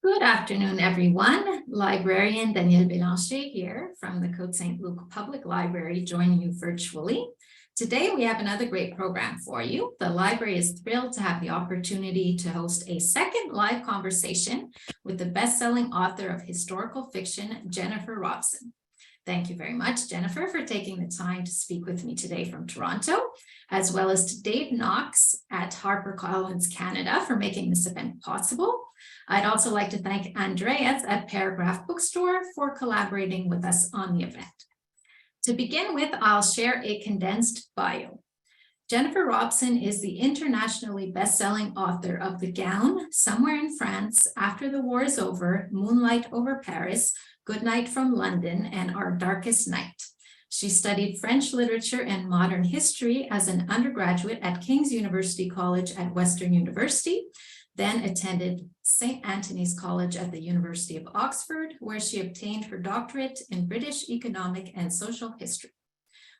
Good afternoon, everyone. Librarian Danielle Bélanger here from the Cote-Saint-Luc Public Library, joining you virtually. Today, we have another great program for you. The library is thrilled to have the opportunity to host a second live conversation with the best-selling author of historical fiction, Jennifer Robson. Thank you very much, Jennifer, for taking the time to speak with me today from Toronto, as well as to Dave Knox at HarperCollins Canada for making this event possible. I'd also like to thank Andreas at Paragraph Bookstore for collaborating with us on the event. To begin with, I'll share a condensed bio. Jennifer Robson is the internationally best-selling author of The Gown, Somewhere in France, After the War is Over, Moonlight over Paris, Good Night from London, and Our Darkest Night. She studied French literature and modern history as an undergraduate at King's University College at Western University, then attended St. Antony's College at the University of Oxford, where she obtained her doctorate in British Economic and Social History.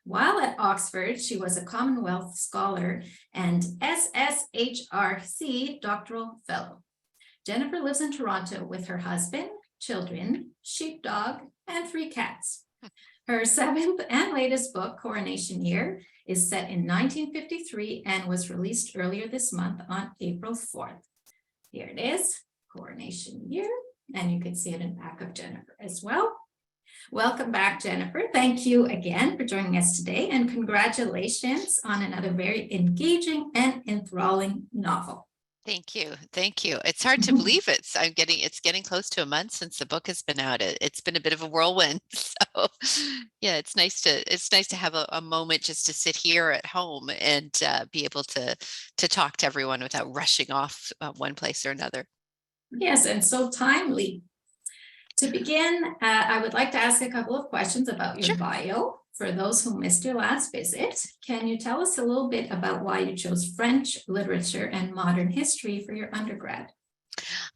While at Oxford, she was a Commonwealth Scholar and SSHRC Doctoral Fellow. Jennifer lives in Toronto with her husband, children, sheepdog, and 3 cats. Her 7th and latest book, Coronation Year, is set in 1953 and was released earlier this month on April 4th. Here it is, Coronation Year, and you can see it in back of Jennifer as well. Welcome back, Jennifer. Thank you again for joining us today, and congratulations on another very engaging and enthralling novel. Thank you. Thank you. It's hard to believe it's getting close to a month since the book has been out. It's been a bit of a whirlwind. So yeah, it's nice to have a moment just to sit here at home and be able to talk to everyone without rushing off one place or another. Yes, and so timely. To begin, I would like to ask a couple of questions about your bio. For those who missed your last visit, can you tell us a little bit about why you chose French literature and modern history for your undergrad?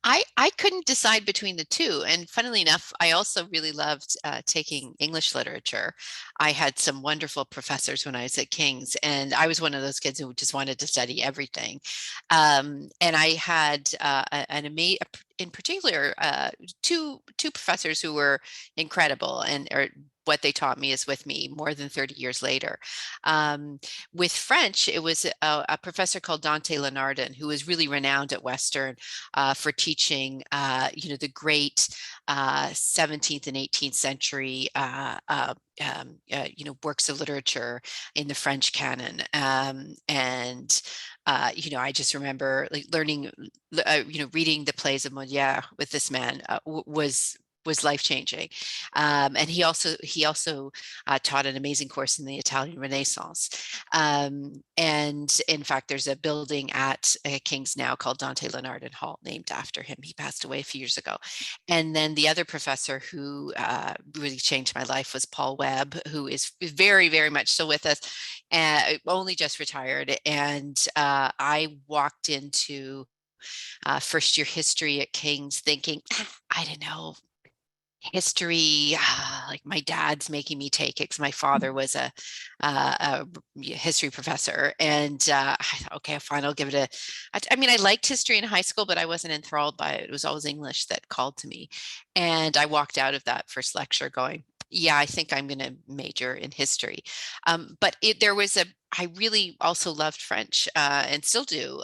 I couldn't decide between the two. And funnily enough, I also really loved taking English literature. I had some wonderful professors when I was at King's, and I was one of those kids who just wanted to study everything. And I had in particular, two professors who were incredible, and what they taught me is with me more than 30 years later. With French, it was a professor called Dante Leonardin, who was really renowned at Western for teaching, the great 17th and 18th century, works of literature in the French canon. I just remember learning, reading the plays of Molière with this man was life-changing. And he also taught an amazing course in the Italian Renaissance. And in fact, there's a building at King's now called Dante Leonardin Hall, named after him. He passed away a few years ago. And then the other professor who really changed my life was Paul Webb, who is very, very much still with us, only just retired. And I walked into first year history at King's thinking, I don't know, history, like my dad's making me take it because my father was a history professor, and I thought, okay, fine, I'll give it I liked history in high school, but I wasn't enthralled by it. It was always English that called to me, and I walked out of that first lecture going, yeah, I think I'm going to major in history. But I really also loved French and still do,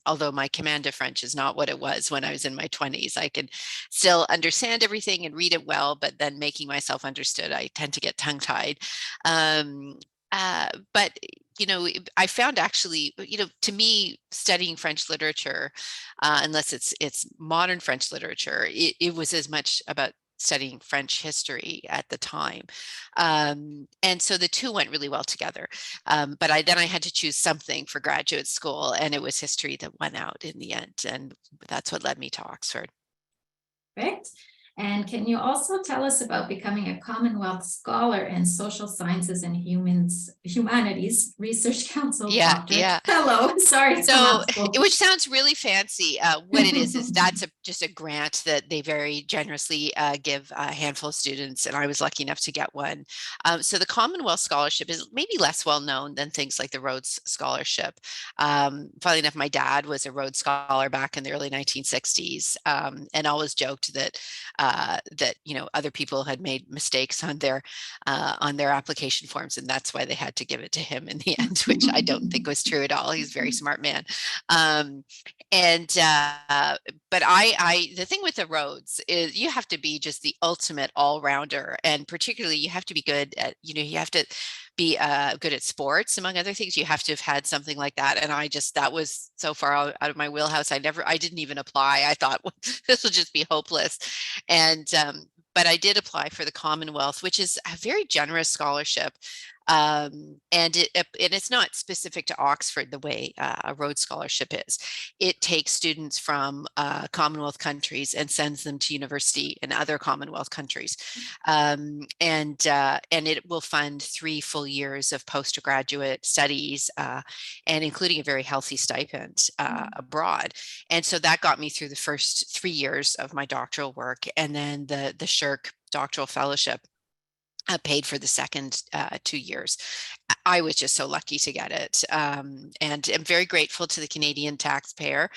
although my command of French is not what it was when I was in my 20s. I can still understand everything and read it well, but then making myself understood, I tend to get tongue-tied. But I found actually, to me, studying French literature, unless it's modern French literature, it was as much about studying French history at the time. And so the two went really well together. But I had to choose something for graduate school, and it was history that won out in the end. And that's what led me to Oxford. Perfect. And can you also tell us about becoming a Commonwealth Scholar and Social Sciences and Humanities Research Council Fellow? Sorry. So, which sounds really fancy. What it is that's just a grant that they very generously give a handful of students, and I was lucky enough to get one. So the Commonwealth Scholarship is maybe less well known than things like the Rhodes Scholarship. Funnily enough, my dad was a Rhodes Scholar back in the early 1960s, and always joked that other people had made mistakes on their application forms, and that's why they had to give it to him in the end, which I don't think was true at all. He's a very smart man. And but the thing with the Rhodes is you have to be just the ultimate all-rounder, and particularly you have to be good at, you have to be good at sports, among other things. You have to have had something like that, and that was so far out of my wheelhouse. I didn't even apply. I thought, well, this will just be hopeless. And but I did apply for the Commonwealth, which is a very generous scholarship. And it's not specific to Oxford the way a Rhodes Scholarship is. It takes students from Commonwealth countries and sends them to university in other Commonwealth countries. And it will fund 3 full years of postgraduate studies, and including a very healthy stipend abroad. And so that got me through the first 3 years of my doctoral work. And then the SSHRC doctoral fellowship paid for the second 2 years. I was just so lucky to get it, and I'm very grateful to the Canadian taxpayer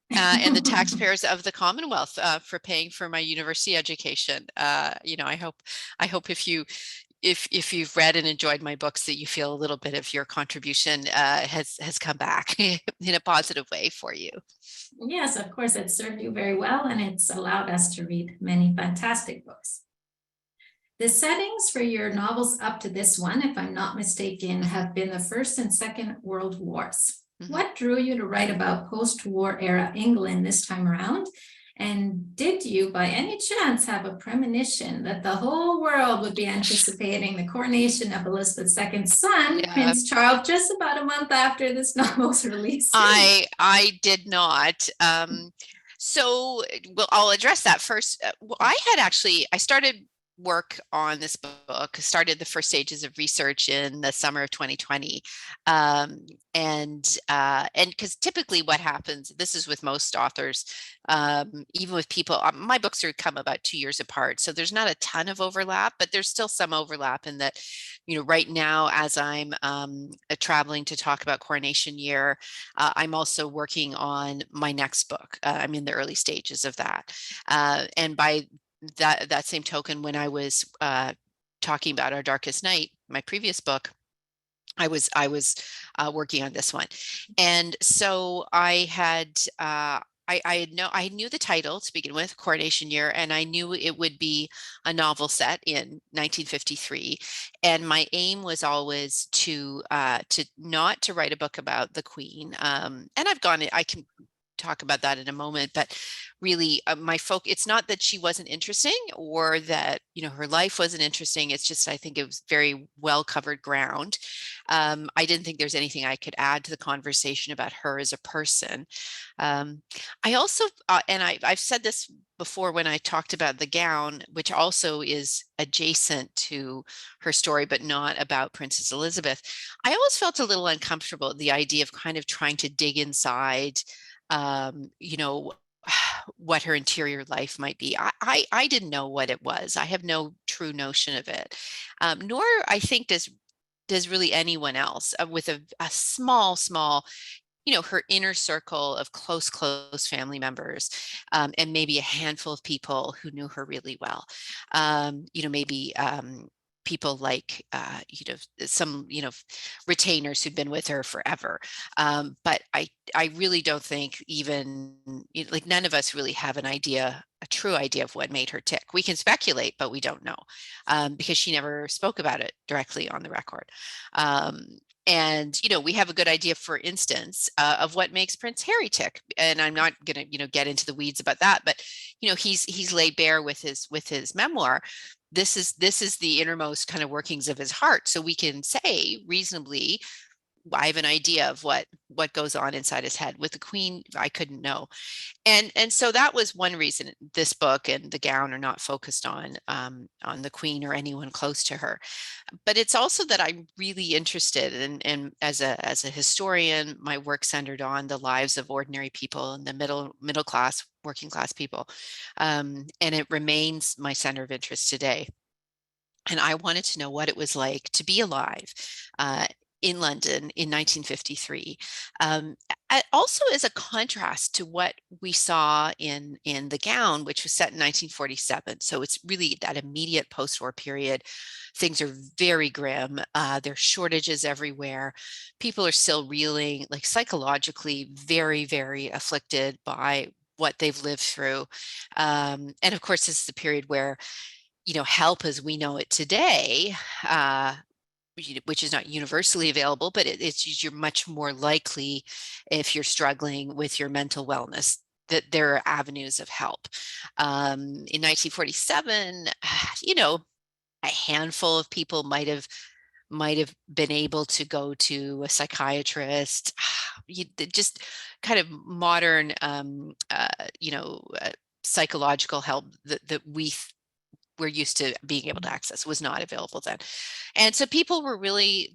and the taxpayers of the Commonwealth for paying for my university education. I hope if you've read and enjoyed my books, that you feel a little bit of your contribution has come back in a positive way for you. Yes, of course, it served you very well, and it's allowed us to read many fantastic books. The settings for your novels up to this one, if I'm not mistaken, have been the First and Second World Wars. Mm-hmm. What drew you to write about post-war era England this time around? And did you, by any chance, have a premonition that the whole world would be anticipating the coronation of Elizabeth II's son, Prince Charles, just about a month after this novel was released? I did not. So, well, I'll address that first. I started work on this book, started the first stages of research in the summer of 2020. And because typically what happens, this is with most authors, even with people, my books come about 2 years apart. So there's not a ton of overlap, but there's still some overlap in that, right now, as I'm traveling to talk about Coronation Year, I'm also working on my next book. I'm in the early stages of that. And by that same token, when I was talking about Our Darkest Night, my previous book, I was working on this one. And so I knew the title to begin with, Coronation Year, and I knew it would be a novel set in 1953. And my aim was always to not to write a book about the Queen. And I can talk about that in a moment, but really my focus, it's not that she wasn't interesting or that her life wasn't interesting. It's just, I think it was very well covered ground. I didn't think there's anything I could add to the conversation about her as a person. I also and I've said this before when I talked about the gown, which also is adjacent to her story but not about Princess Elizabeth. I always felt a little uncomfortable at the idea of kind of trying to dig inside what her interior life might be. I didn't know what it was. I have no true notion of it, nor I think does really anyone else, with a small, her inner circle of close family members, and maybe a handful of people who knew her really well. Maybe people like, some, retainers who'd been with her forever. But I really don't think even, like, none of us really have a true idea of what made her tick. We can speculate, but we don't know, because she never spoke about it directly on the record. And, we have a good idea, for instance, of what makes Prince Harry tick. And I'm not going to, get into the weeds about that, but, he's laid bare with his memoir. This is the innermost kind of workings of his heart. So we can say reasonably, I have an idea of what goes on inside his head. With the queen, I couldn't know. And so that was one reason this book and the gown are not focused on the queen or anyone close to her. But it's also that I'm really interested in as a historian, my work centered on the lives of ordinary people and the middle class, working class people. And it remains my center of interest today. And I wanted to know what it was like to be alive in London in 1953. Also as a contrast to what we saw in The Gown, which was set in 1947. So it's really that immediate post-war period. Things are very grim. There's shortages everywhere. People are still reeling, like psychologically very, very afflicted by what they've lived through. And of course, this is the period where help as we know it today, which is not universally available, but you're much more likely, if you're struggling with your mental wellness, that there are avenues of help. In 1947, a handful of people might have been able to go to a psychiatrist. Just kind of modern, psychological help that we're used to being able to access was not available then. And so people were really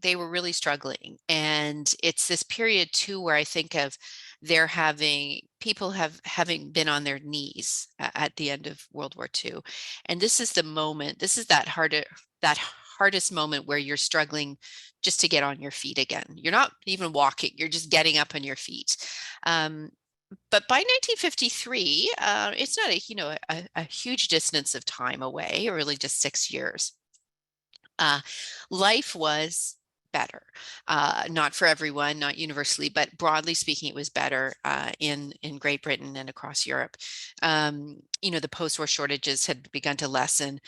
struggling. And it's this period too where I think of people having been on their knees at the end of World War II. And this is the moment, this is that hardest moment where you're struggling just to get on your feet again. You're not even walking, you're just getting up on your feet. But by 1953, it's not a huge distance of time away, or really just 6 years. Life was better, not for everyone, not universally, but broadly speaking, it was better in Great Britain and across Europe. The post-war shortages had begun to lessen.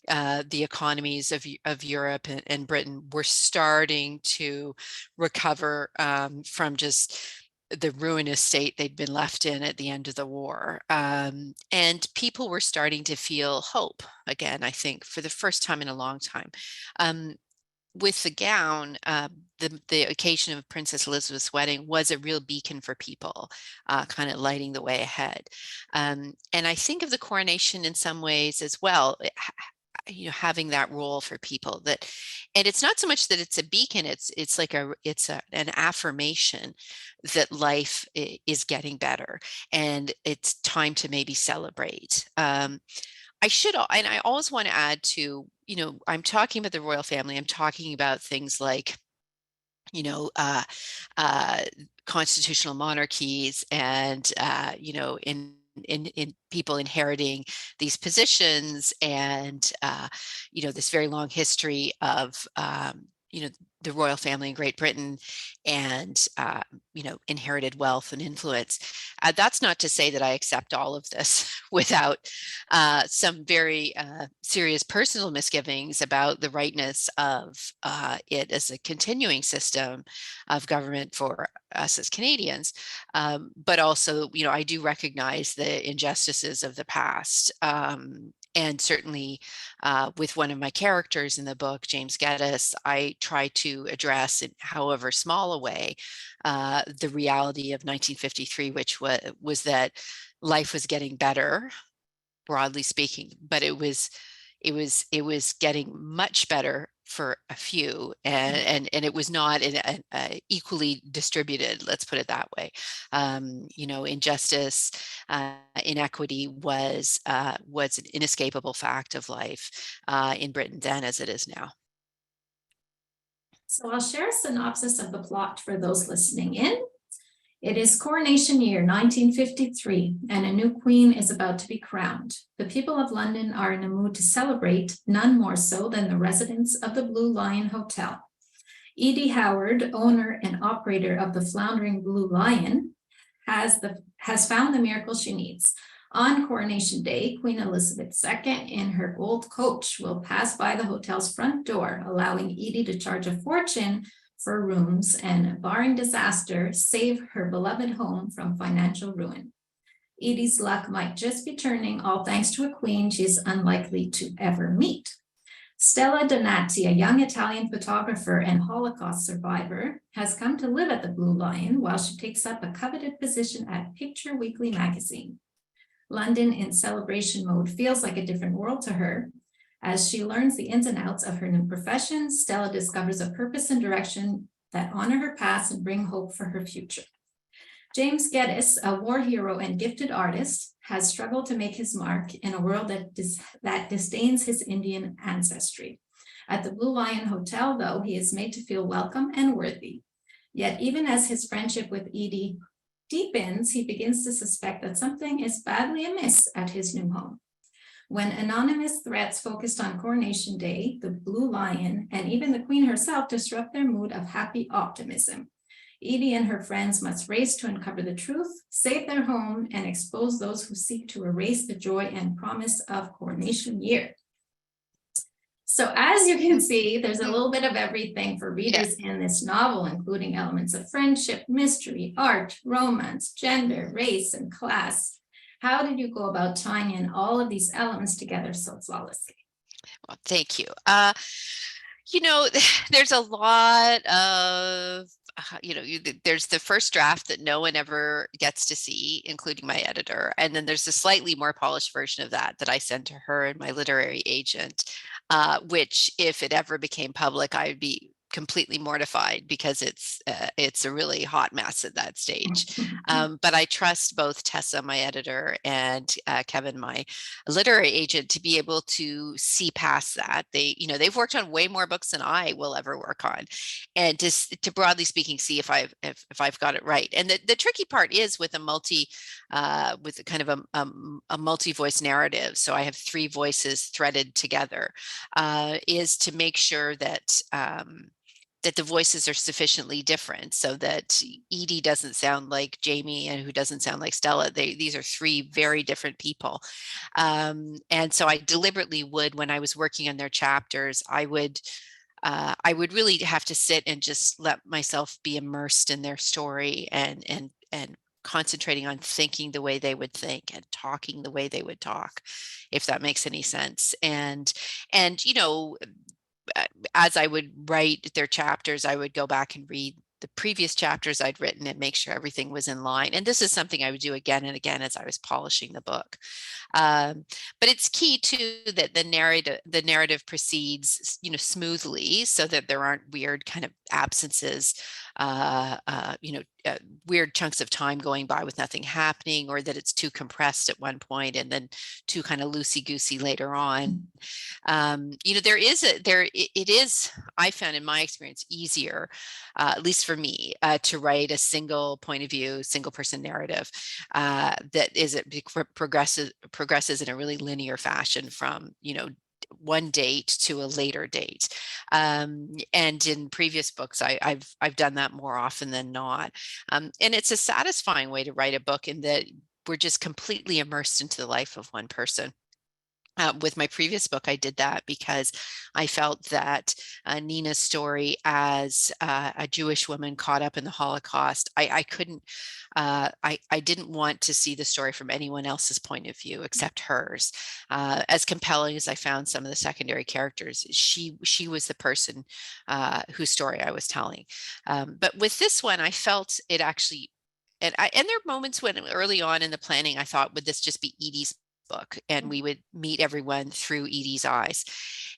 The economies of Europe and Britain were starting to recover from just the ruinous state they'd been left in at the end of the war. And people were starting to feel hope again, I think, for the first time in a long time. With The Gown, the occasion of Princess Elizabeth's wedding was a real beacon for people, kind of lighting the way ahead. And I think of the coronation in some ways as well, having that role for people, and it's not so much that it's a beacon, it's like an affirmation that life is getting better and it's time to maybe celebrate. And I always want to add to, I'm talking about the royal family, I'm talking about things like constitutional monarchies and in people inheriting these positions, and this very long history of the royal family in Great Britain, and inherited wealth and influence. That's not to say that I accept all of this without some very serious personal misgivings about the rightness of it as a continuing system of government for us as Canadians. But also, I do recognize the injustices of the past. And certainly with one of my characters in the book, James Geddes, I try to address in however small a way the reality of 1953, which was that life was getting better, broadly speaking, but it was getting much better for a few, and it was not equally distributed, let's put it that way. Injustice, inequity was an inescapable fact of life in Britain then as it is now. So I'll share a synopsis of the plot for those listening in. It is Coronation Year 1953, and a new queen is about to be crowned. The people of London are in a mood to celebrate, none more so than the residents of the Blue Lion Hotel. Edie Howard, owner and operator of the Floundering Blue Lion, has found the miracle she needs. On Coronation Day, Queen Elizabeth II in her gold coach will pass by the hotel's front door, allowing Edie to charge a fortune for rooms and, barring disaster, save her beloved home from financial ruin. Edie's luck might just be turning, all thanks to a queen she's unlikely to ever meet. Stella Donati, a young Italian photographer and Holocaust survivor, has come to live at the Blue Lion while she takes up a coveted position at Picture Weekly magazine. London in celebration mode feels like a different world to her. As she learns the ins and outs of her new profession, Stella discovers a purpose and direction that honor her past and bring hope for her future. James Geddes, a war hero and gifted artist, has struggled to make his mark in a world that disdains his Indian ancestry. At the Blue Lion Hotel, though, he is made to feel welcome and worthy. Yet even as his friendship with Edie deepens, he begins to suspect that something is badly amiss at his new home. When anonymous threats focused on Coronation Day, the Blue Lion, and even the Queen herself disrupt their mood of happy optimism. Edie and her friends must race to uncover the truth, save their home, and expose those who seek to erase the joy and promise of Coronation Year. So as you can see, there's a little bit of everything for readers in this novel, including elements of friendship, mystery, art, romance, gender, race, and class. How did you go about tying in all of these elements together so flawlessly? Well, thank you. You know, there's a lot of, there's the first draft that no one ever gets to see, including my editor. And then there's a slightly more polished version of that I sent to her and my literary agent, which if it ever became public, I'd be completely mortified because it's a really hot mess at that stage. But I trust both Tessa, my editor, and Kevin, my literary agent, to be able to see past that. They've worked on way more books than I will ever work on, and to broadly speaking, see if I've got it right. And the tricky part is with with kind of a multi-voice narrative. So I have three voices threaded together, is to make sure that that the voices are sufficiently different so that Edie doesn't sound like Jamie and who doesn't sound like Stella. These are three very different people. And so I deliberately would, when I was working on their chapters, I would really have to sit and just let myself be immersed in their story and concentrating on thinking the way they would think and talking the way they would talk, if that makes any sense. And as I would write their chapters, I would go back and read the previous chapters I'd written and make sure everything was in line. And this is something I would do again and again as I was polishing the book. But it's key too that the narrative proceeds, smoothly, so that there aren't weird kind of absences, weird chunks of time going by with nothing happening, or that it's too compressed at one point and then too kind of loosey-goosey later on. It is, I found in my experience, easier, at least for me, to write a single point of view, single person narrative that progresses in a really linear fashion from, one date to a later date. And in previous books, I've done that more often than not. And it's a satisfying way to write a book in that we're just completely immersed into the life of one person. With my previous book, I did that because I felt that Nina's story as a Jewish woman caught up in the Holocaust, I didn't want to see the story from anyone else's point of view except hers. As compelling as I found some of the secondary characters, she was the person whose story I was telling. But with this one, I felt it actually, and there are moments when early on in the planning, I thought, would this just be Edie's book and we would meet everyone through Edie's eyes?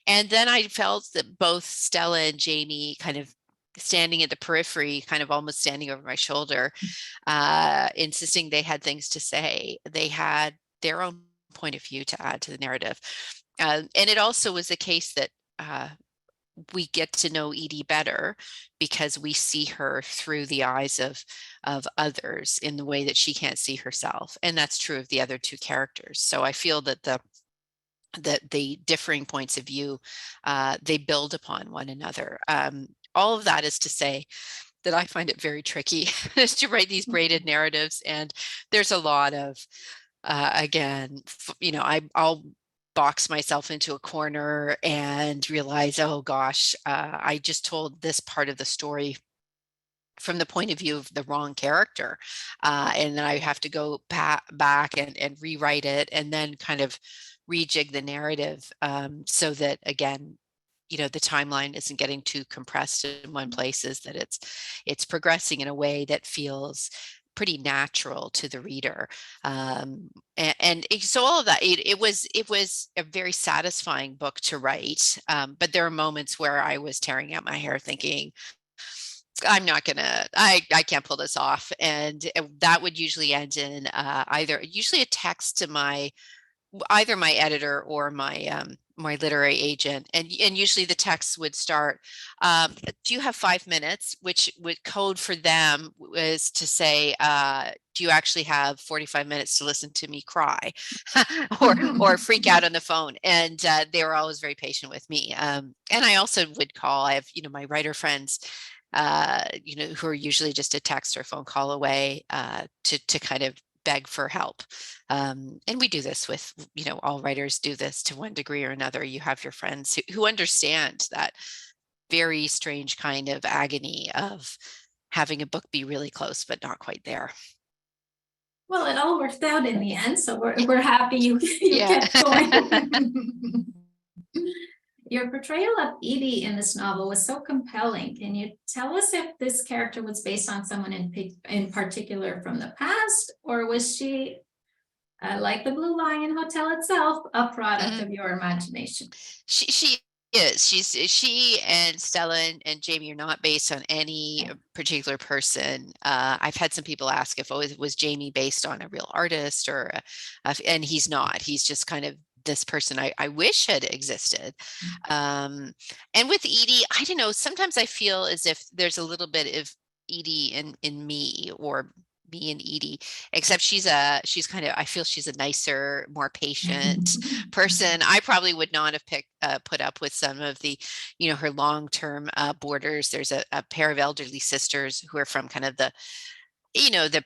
And then I felt that both Stella and Jamie, kind of standing at the periphery, kind of almost standing over my shoulder, insisting they had things to say. They had their own point of view to add to the narrative. And it also was the case that we get to know Edie better because we see her through the eyes of others in the way that she can't see herself. And that's true of the other two characters. So I feel that the differing points of view, they build upon one another. All of that is to say that I find it very tricky to write these braided narratives. And there's a lot of, again, I'll box myself into a corner and realize, oh gosh, I just told this part of the story from the point of view of the wrong character. And then I have to go back and rewrite it and then kind of rejig the narrative, so that, again, the timeline isn't getting too compressed in one place, is that it's progressing in a way that feels pretty natural to the reader. So all of that, it was a very satisfying book to write. But there are moments where I was tearing out my hair thinking, I can't pull this off. And that would usually end in usually a text to either my editor or my literary agent, and usually the text would start, do you have 5 minutes, which would code for them was to say, do you actually have 45 minutes to listen to me cry or freak out on the phone? And they were always very patient with me. And I also would call. I have my writer friends, who are usually just a text or phone call away, to kind of beg for help. And we do this with, all writers do this to one degree or another. You have your friends who understand that very strange kind of agony of having a book be really close, but not quite there. Well, it all worked out in the end, so we're happy you Yeah. kept going. Your portrayal of Edie in this novel was so compelling. Can you tell us if this character was based on someone in particular from the past, or was she, like the Blue Lion Hotel itself, a product of your imagination? She is. She and Stella and Jamie are not based on any particular person. I've had some people ask if was Jamie based on a real artist and he's not. He's just kind of this person I wish had existed. And with Edie, I don't know, sometimes I feel as if there's a little bit of Edie in me, or me and Edie, except she's kind of, I feel she's a nicer, more patient person. I probably would not have put up with some of the, her long-term borders. There's a pair of elderly sisters who are from kind of the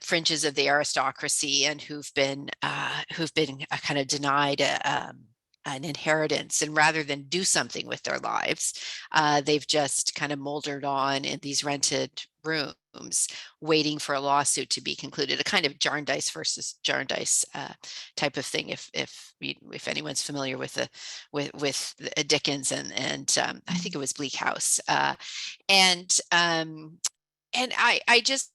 fringes of the aristocracy, and who've been kind of denied an inheritance, and rather than do something with their lives, they've just kind of moldered on in these rented rooms, waiting for a lawsuit to be concluded, a kind of Jarndyce versus Jarndyce type of thing. If anyone's familiar with Dickens and I think it was Bleak House, and I just,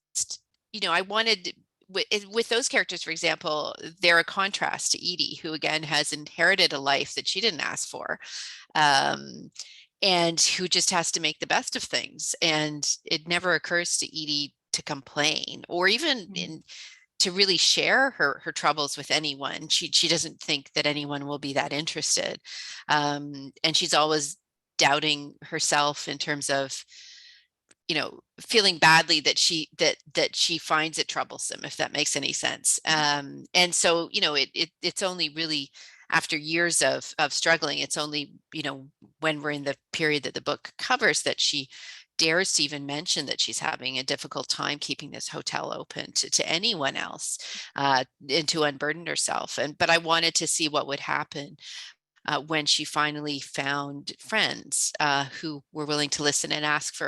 I wanted, with those characters, for example, they're a contrast to Edie, who again has inherited a life that she didn't ask for, and who just has to make the best of things. And it never occurs to Edie to complain, or even to really share her troubles with anyone. She doesn't think that anyone will be that interested, and she's always doubting herself in terms of, feeling badly that she finds it troublesome, if that makes any sense. And so, it's only really after years of struggling, it's only, when we're in the period that the book covers, that she dares to even mention that she's having a difficult time keeping this hotel open to anyone else, and to unburden herself. But I wanted to see what would happen when she finally found friends who were willing to listen and ask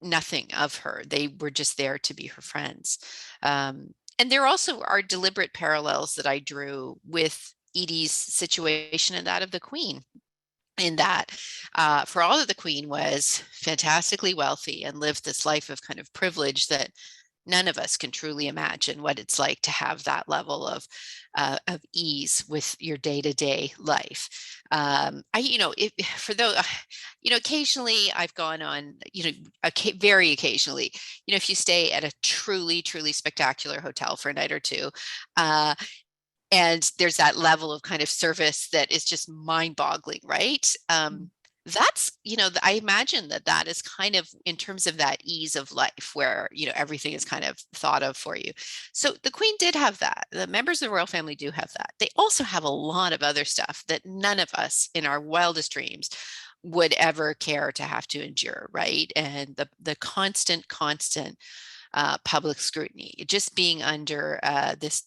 nothing of her. They were just there to be her friends. And there also are deliberate parallels that I drew with Edie's situation and that of the Queen, in that, for all that the Queen was fantastically wealthy and lived this life of kind of privilege that none of us can truly imagine what it's like to have that level of ease with your day-to-day life. For those, occasionally I've gone on, very occasionally, if you stay at a truly, truly spectacular hotel for a night or two, and there's that level of kind of service that is just mind-boggling, right? That's, I imagine that is kind of in terms of that ease of life where, everything is kind of thought of for you. So the Queen did have that. The members of the royal family do have that. They also have a lot of other stuff that none of us in our wildest dreams would ever care to have to endure, right? And the constant public scrutiny, just being under this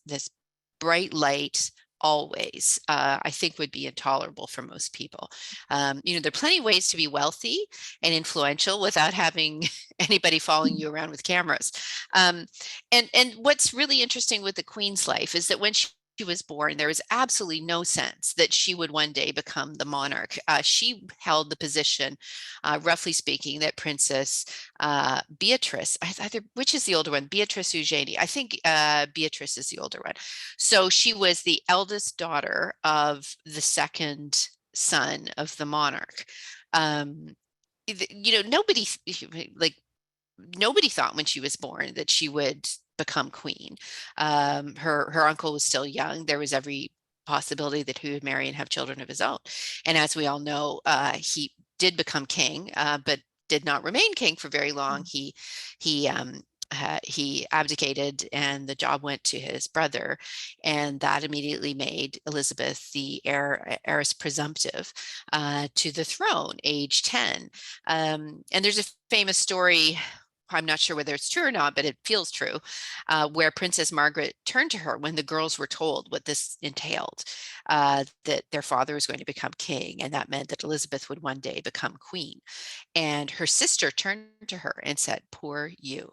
bright light always, I think would be intolerable for most people. There are plenty of ways to be wealthy and influential without having anybody following you around with cameras. And what's really interesting with the Queen's life is that when she was born, there was absolutely no sense that she would one day become the monarch. She held the position, roughly speaking, that Princess Beatrice, either, which is the older one, Beatrice Eugenie? I think Beatrice is the older one. So she was the eldest daughter of the second son of the monarch. Nobody nobody thought when she was born that she would become queen. Her uncle was still young. There was every possibility that he would marry and have children of his own. And as we all know, he did become king, but did not remain king for very long. He abdicated, and the job went to his brother, and that immediately made Elizabeth the heiress presumptive to the throne, age 10. And there's a famous story, I'm not sure whether it's true or not, but it feels true, where Princess Margaret turned to her when the girls were told what this entailed, that their father was going to become king, and that meant that Elizabeth would one day become queen. And her sister turned to her and said, "Poor you."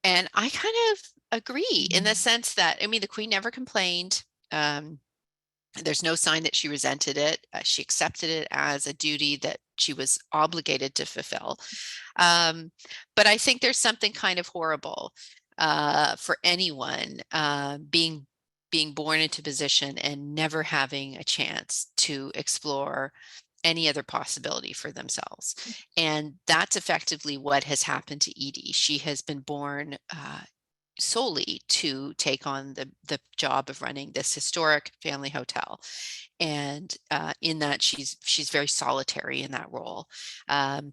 And I kind of agree in the sense that, I mean, the queen never complained. There's no sign that she resented it. She accepted it as a duty that she was obligated to fulfill. But I think there's something kind of horrible for anyone being born into position and never having a chance to explore any other possibility for themselves. And that's effectively what has happened to Edie. She has been born solely to take on the job of running this historic family hotel. And in that, she's very solitary in that role,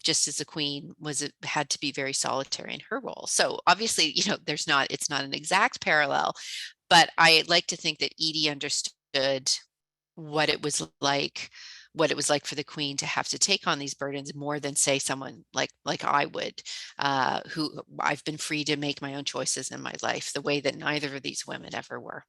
just as the queen had to be very solitary in her role. So obviously, it's not an exact parallel, but I like to think that Edie understood what it was like for the queen to have to take on these burdens more than, say, someone like I would, who I've been free to make my own choices in my life, the way that neither of these women ever were.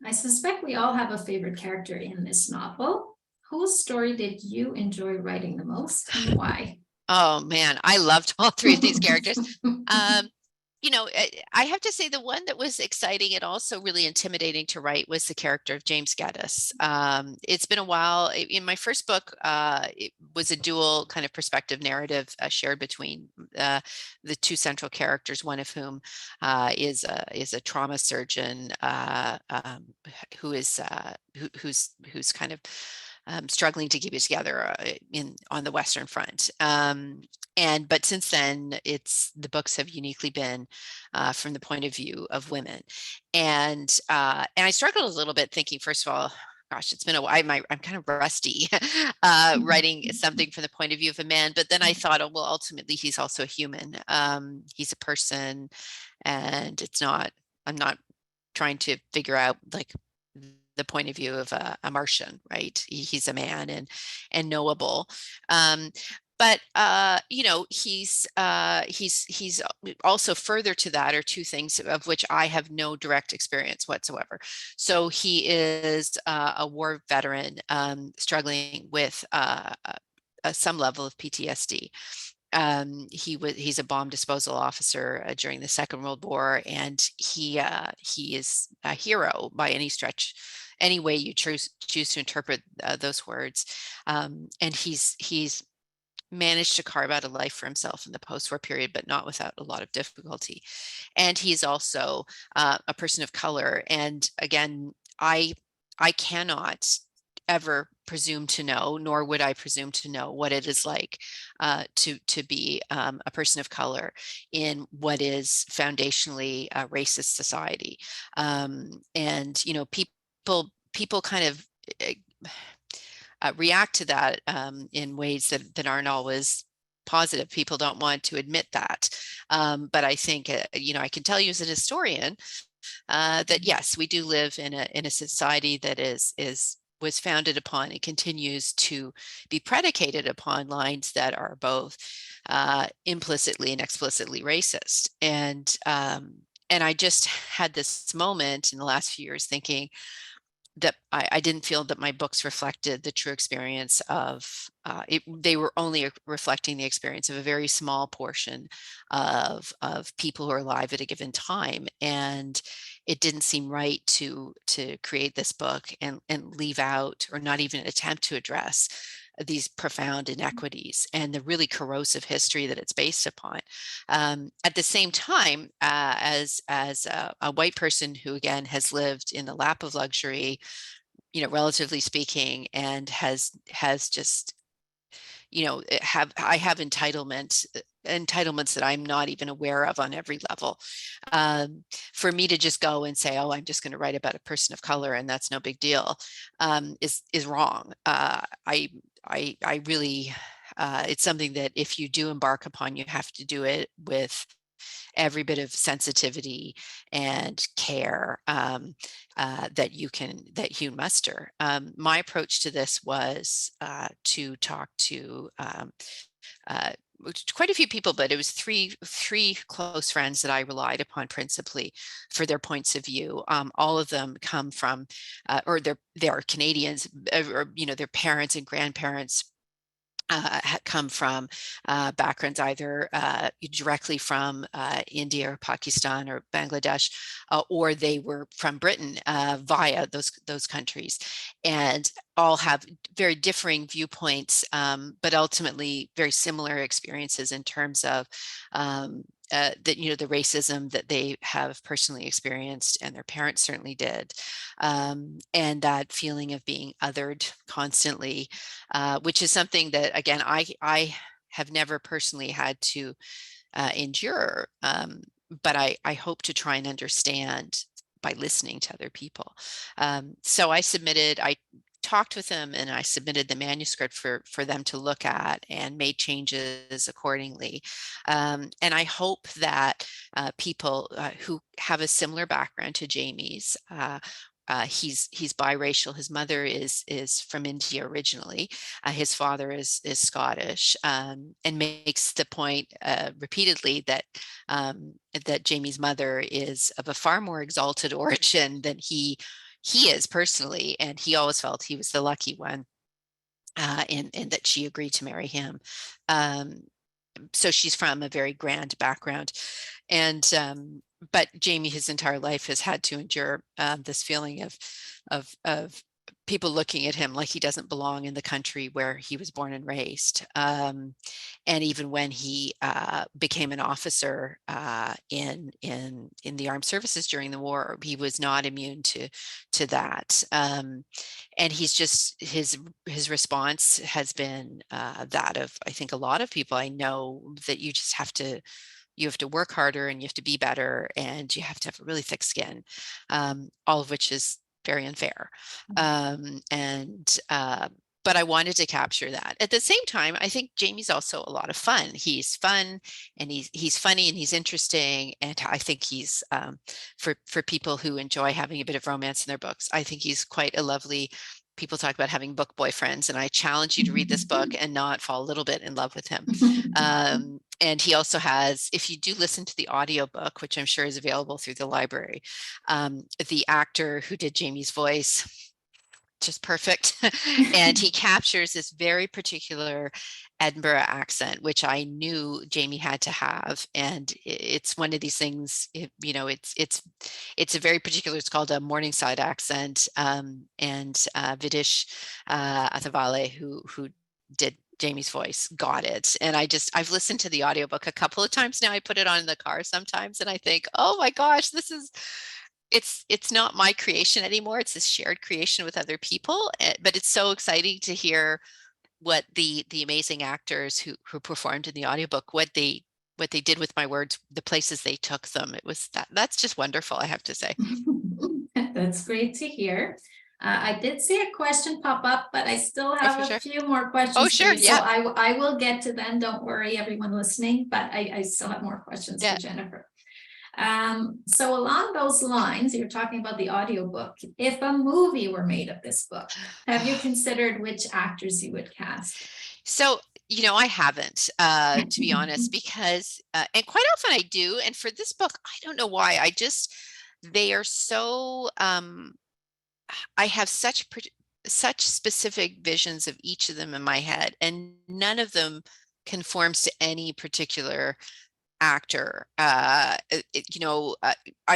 I suspect we all have a favorite character in this novel. Whose story did you enjoy writing the most, and why? Oh man, I loved all three of these characters. I have to say the one that was exciting and also really intimidating to write was the character of James Geddes. It's been a while. In my first book, it was a dual kind of perspective narrative shared between the two central characters, one of whom is a trauma surgeon who's kind of struggling to keep it together on the Western Front. But since then, the books have uniquely been from the point of view of women, and I struggled a little bit thinking, first of all, gosh, it's been a while. I'm kind of rusty writing something from the point of view of a man. But then I thought, oh well, ultimately he's also a human. He's a person, and I'm not trying to figure out like the point of view of a Martian, right? He's a man and knowable. But he's also further to that are two things of which I have no direct experience whatsoever. So he is a war veteran struggling with some level of PTSD. He's a bomb disposal officer during the Second World War, and he is a hero by any stretch, any way you choose to interpret those words. And he's managed to carve out a life for himself in the post-war period, but not without a lot of difficulty. And he's also a person of color. And again, I cannot ever presume to know, nor would I presume to know what it is like to be a person of color in what is foundationally a racist society. And people kind of react to that in ways that aren't always positive. People don't want to admit that. But I think, I can tell you as an historian that yes, we do live in a society that was founded upon and continues to be predicated upon lines that are both implicitly and explicitly racist. And I just had this moment in the last few years thinking that I didn't feel that my books reflected the true experience of they were only reflecting the experience of a very small portion of people who are alive at a given time. And it didn't seem right to create this book and leave out or not even attempt to address these profound inequities and the really corrosive history that it's based upon. At the same time, as a white person who again has lived in the lap of luxury, relatively speaking, and has just I have entitlements that I'm not even aware of on every level. For me to just go and say, oh, I'm just going to write about a person of color and that's no big deal, is wrong. I really, it's something that if you do embark upon, you have to do it with every bit of sensitivity and care that you muster. My approach to this was to talk to uh, quite a few people, but it was three close friends that I relied upon principally for their points of view. All of them come from, or they are Canadians, or their parents and grandparents come from backgrounds either directly from India or Pakistan or Bangladesh, or they were from Britain via those countries, and all have very differing viewpoints, but ultimately very similar experiences in terms of the racism that they have personally experienced, and their parents certainly did, and that feeling of being othered constantly, which is something that, again, I have never personally had to endure, but I hope to try and understand by listening to other people. So I talked with them and I submitted the manuscript for them to look at and made changes accordingly. And I hope that people who have a similar background to Jamie's, he's biracial. His mother is from India originally. His father is Scottish, and makes the point repeatedly that Jamie's mother is of a far more exalted origin than he is personally, and he always felt he was the lucky one, and that she agreed to marry him. So she's from a very grand background, and but Jamie, his entire life, has had to endure this feeling of people looking at him like he doesn't belong in the country where he was born and raised. And even when he became an officer in the armed services during the war, he was not immune to that. And he's just his response has been that of, I think, a lot of people I know, that you just have to work harder and you have to be better and you have to have a really thick skin, all of which is very unfair. But I wanted to capture that. At the same time, I think Jamie's also a lot of fun. He's fun and he's funny and he's interesting. And I think he's, for people who enjoy having a bit of romance in their books, I think he's quite a lovely, people talk about having book boyfriends, and I challenge you to read this book and not fall a little bit in love with him. And he also has, if you do listen to the audiobook, which I'm sure is available through the library, the actor who did Jamie's voice, just perfect. And he captures this very particular Edinburgh accent, which I knew Jamie had to have. And it's one of these things, it's a very particular, it's called a Morningside accent. And Vidish Athavale, who did Jamie's voice, got it. And I've listened to the audiobook a couple of times now. I put it on in the car sometimes and I think, oh my gosh, it's not my creation anymore. It's this shared creation with other people. But it's so exciting to hear what the amazing actors who performed in the audiobook, what they did with my words, the places they took them. That's just wonderful, I have to say. That's great to hear. I did see a question pop up, but I still have a few more questions. Oh, sure. Yeah. So I will get to them. Don't worry, everyone listening, but I still have more questions for Jennifer. So along those lines, you're talking about the audiobook. If a movie were made of this book, have you considered which actors you would cast? So, I haven't, to be honest, because, and quite often I do. And for this book, I don't know why. They are so, I have such specific visions of each of them in my head, and none of them conforms to any particular actor. I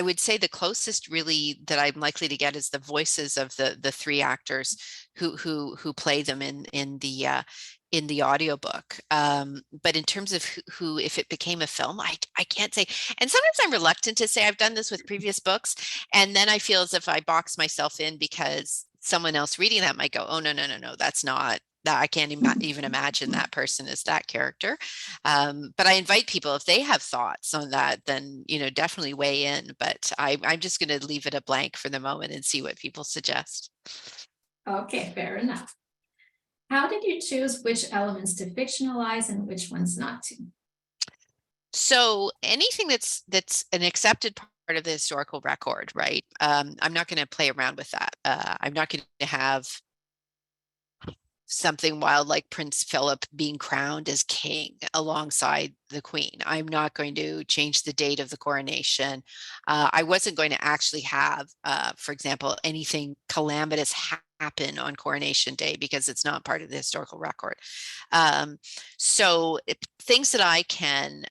would say the closest really that I'm likely to get is the voices of the three actors who play them in the audiobook. But in terms of who, if it became a film, I can't say. And sometimes I'm reluctant to say I've done this with previous books. And then I feel as if I box myself in because someone else reading that might go, oh, no, no, no, no, that's not that. I can't even imagine that person as that character. But I invite people, if they have thoughts on that, then, definitely weigh in. But I'm just going to leave it a blank for the moment and see what people suggest. Okay, fair enough. How did you choose which elements to fictionalize and which ones not to? So anything that's an accepted part of the historical record, right? I'm not going to play around with that. I'm not going to have something wild like Prince Philip being crowned as king alongside the queen. I'm not going to change the date of the coronation. I wasn't going to actually have, for example, anything calamitous happen on coronation day because it's not part of the historical record. So things that I can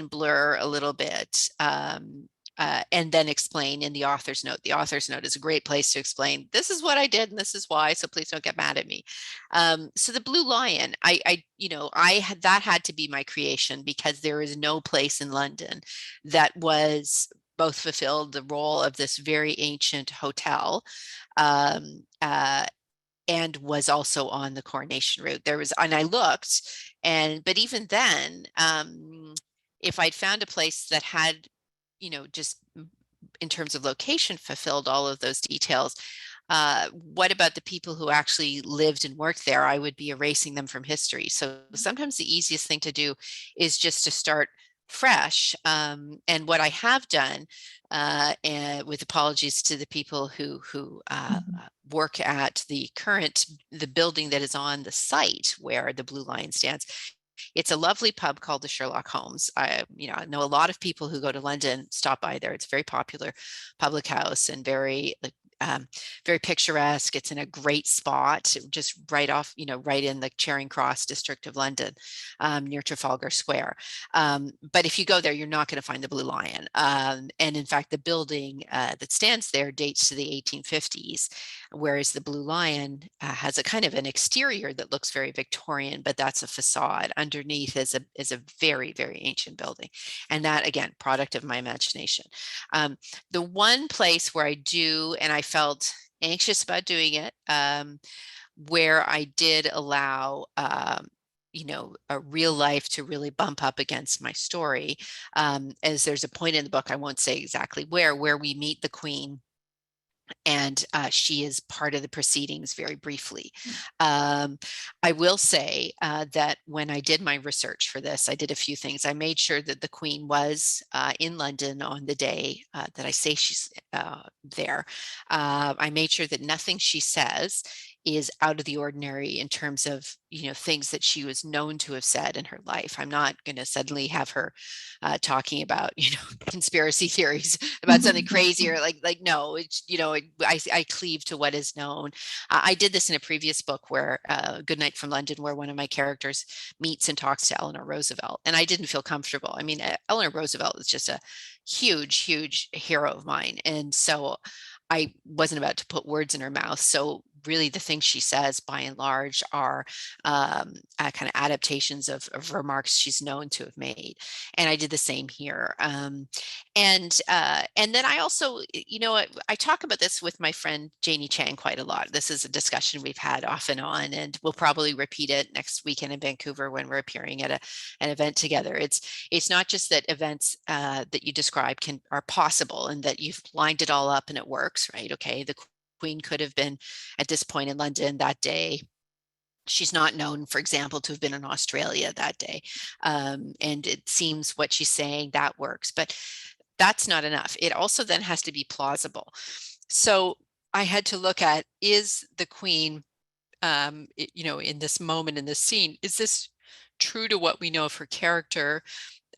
blur a little bit, and then explain in the author's note. The author's note is a great place to explain, this is what I did and this is why, so please don't get mad at me. So the Blue Lion, that had to be my creation because there is no place in London that was both fulfilled the role of this very ancient hotel, and was also on the coronation route. And I looked, but even then, if I'd found a place that had, just in terms of location, fulfilled all of those details, what about the people who actually lived and worked there? I would be erasing them from history. So sometimes the easiest thing to do is just to start fresh. And what I have done, and with apologies to the people who work at the building that is on the site where the Blue Lion stands. It's a lovely pub called the Sherlock Holmes. I know a lot of people who go to London stop by there. It's a very popular public house and very picturesque. It's in a great spot, just right in the Charing Cross district of London, near Trafalgar Square. But if you go there, you're not going to find the Blue Lion. And in fact, the building that stands there dates to the 1850s, whereas the Blue Lion has a kind of an exterior that looks very Victorian, but that's a facade. Underneath is a very, very ancient building. And that, again, product of my imagination. The one place where I do, and I felt anxious about doing it, where I did allow a real life to really bump up against my story, as there's a point in the book, I won't say exactly where we meet the Queen, and she is part of the proceedings very briefly. I will say that when I did my research for this, I did a few things. I made sure that the Queen was in London on the day that I say she's there. I made sure that nothing she says is out of the ordinary in terms of things that she was known to have said in her life. I'm not going to suddenly have her talking about conspiracy theories about something crazy, or like no, it's I cleave to what is known. I did this in a previous book where Good Night from London, where one of my characters meets and talks to Eleanor Roosevelt, and I didn't feel comfortable. I mean, Eleanor Roosevelt is just a huge hero of mine, and so I wasn't about to put words in her mouth. So really the things she says by and large are kind of adaptations of remarks she's known to have made. And I did the same here. And then I also, I talk about this with my friend Janie Chang quite a lot. This is a discussion we've had off and on, and we'll probably repeat it next weekend in Vancouver when we're appearing at an event together. It's not just that events that you describe are possible and that you've lined it all up and it works, right? Okay, the Queen could have been at this point in London that day. She's not known, for example, to have been in Australia that day. And it seems what she's saying, that works. But that's not enough. It also then has to be plausible. So I had to look at, is the Queen, in this moment, in this scene, is this true to what we know of her character,